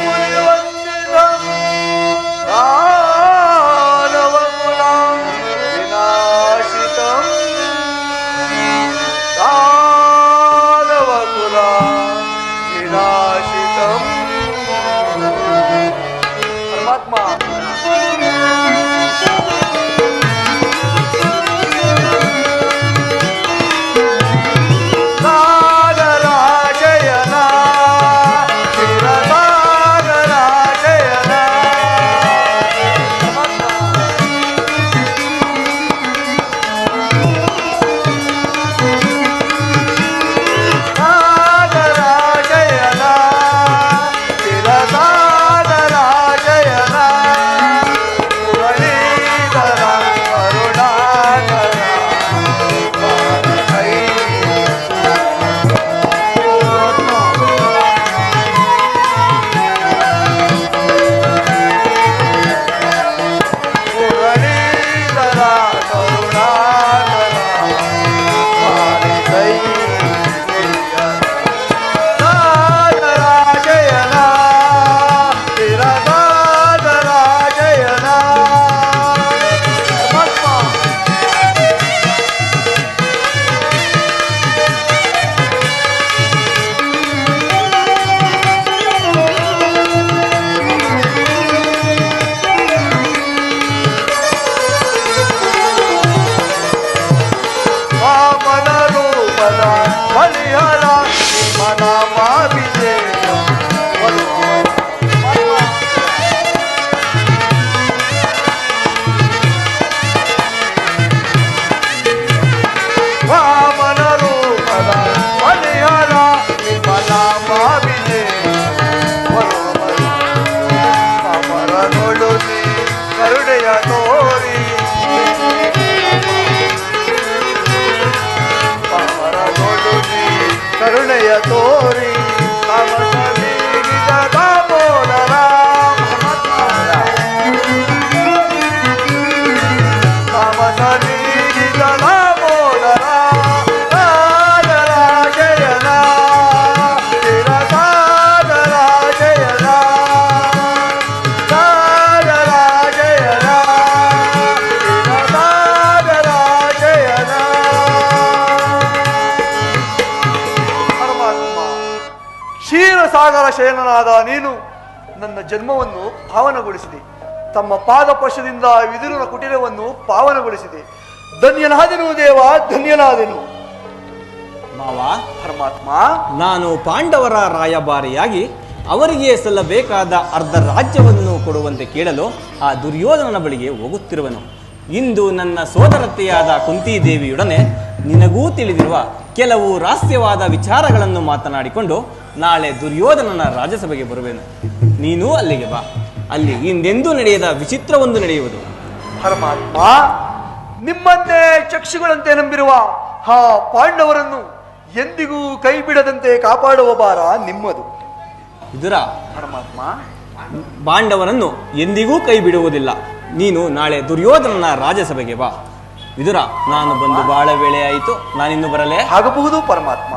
ಮುನಿವಂದಿತಂ ದಾನವಕುಲಂ ವಿನಾಶಿತಂ ದಾನವಕುಲಂ ವಿನಾಶಿತಂ. ಪರಮಾತ್ಮ, ಸಾಗರಾಶಯನ ಕ್ಷೀರಸಾಗರಾಶಯನ. ಸಾಗರಾಶಯನ ಕ್ಷೀರಸಾಗರಾಶಯನ ಮುರಳೀಧರ ಕರುಣಾಕರ ಮುರಳೀಧರ ಕರುಣಾಕರ ಸಾಗರಾಜಯನ ಸ್ಥಿರಸಾಗರಾಜಯನ. ವಾಮನ ರೂಪದ ಬಲಿಹರ ಮನ ಮಾವಿಜೇಯ ವಾಮನ ರೂಪದ ಬಲಿಹರ ಮನ ಮಾವಿಜೇಯ ಅಮರನೊಳು ನೀ ಕರುಣೆಯ ತೋರಿ ಅಮರನೊಳು ನೀ ಕರುಣೆಯ ತೋರಿ ತಾಮಸ ನೀಡಿದ ದಾಮೋದರ. ತಾಮಸ ನೀಡಿದ ದಾಮೋದರ. ಸಾಗರಾಜಯನ ಕ್ಷೀರಸಾಗರಾಜಯನ ಸಾಗರಾಜಯನ ಕ್ಷೀರಸಾಗರಾಜಯನ. ಪರಮಾತ್ಮ, ಕ್ಷೀರಸಾಗರ ಶಯನನಾದ ನೀನು ನನ್ನ ಜನ್ಮವನ್ನು ಪಾವನಗೊಳಿಸಿದೆ. ತಮ್ಮ ಪಾದಪಶದಿಂದ ವಿದುರನ ಕುಟೀರವನ್ನು ಪಾವನಗೊಳಿಸಿದೆ. ಧನ್ಯನಾದೆನು ದೇವ, ಧನ್ಯನಾದೆನು. ಮಾವ, ಪರಮಾತ್ಮ, ನಾನು ಪಾಂಡವರ ರಾಯಭಾರಿಯಾಗಿ ಅವರಿಗೆ ಸಲ್ಲಬೇಕಾದ ಅರ್ಧ ರಾಜ್ಯವನ್ನು ಕೊಡುವಂತೆ ಕೇಳಲು ಆ ದುರ್ಯೋಧನನ ಬಳಿಗೆ ಹೋಗುತ್ತಿರುವನು. ಇಂದು ನನ್ನ ಸೋದರತೆಯಾದ ಕುಂತಿದೇವಿಯೊಡನೆ ನಿನಗೂ ತಿಳಿದಿರುವ ಕೆಲವು ರಹಸ್ಯವಾದ ವಿಚಾರಗಳನ್ನು ಮಾತನಾಡಿಕೊಂಡು ನಾಳೆ ದುರ್ಯೋಧನನ ರಾಜಸಭೆಗೆ ಬರುವೆನು. ನೀನೂ ಅಲ್ಲಿಗೆ ಬಾ. ಅಲ್ಲಿ ಹಿಂದೆಂದೂ ನಡೆಯದ ವಿಚಿತ್ರವೊಂದು ನಡೆಯುವುದು. ಪರಮಾತ್ಮ, ನಿಮ್ಮನ್ನೇ ಚಕ್ಷುಗಳಂತೆ ನಂಬಿರುವ ಆ ಪಾಂಡವರನ್ನು ಎಂದಿಗೂ ಕೈ ಬಿಡದಂತೆ ಕಾಪಾಡುವ ಭಾರ ನಿಮ್ಮದು. ವಿದುರ, ಪರಮಾತ್ಮ, ಪಾಂಡವರನ್ನು ಎಂದಿಗೂ ಕೈ ಬಿಡುವುದಿಲ್ಲ. ನೀನು ನಾಳೆ ದುರ್ಯೋಧನನ ರಾಜಸಭೆಗೆ ಬಾ. ವಿದುರ, ನಾನು ಬಂದು ಬಹಳ ವೇಳೆ ಆಯಿತು, ನಾನಿನ್ನು ಬರಲೇ? ಆಗಬಹುದು ಪರಮಾತ್ಮ.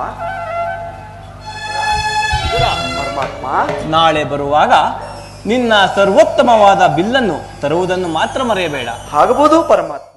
ವಿದುರ, ಪರಮಾತ್ಮ, ನಾಳೆ ಬರುವಾಗ ನಿನ್ನ ಸರ್ವೋತ್ತಮವಾದ ಬಿಲ್ಲನ್ನು ತರುವುದನ್ನು ಮಾತ್ರ ಮರೆಯಬೇಡ. ಆಗಬಹುದು ಪರಮಾತ್ಮ.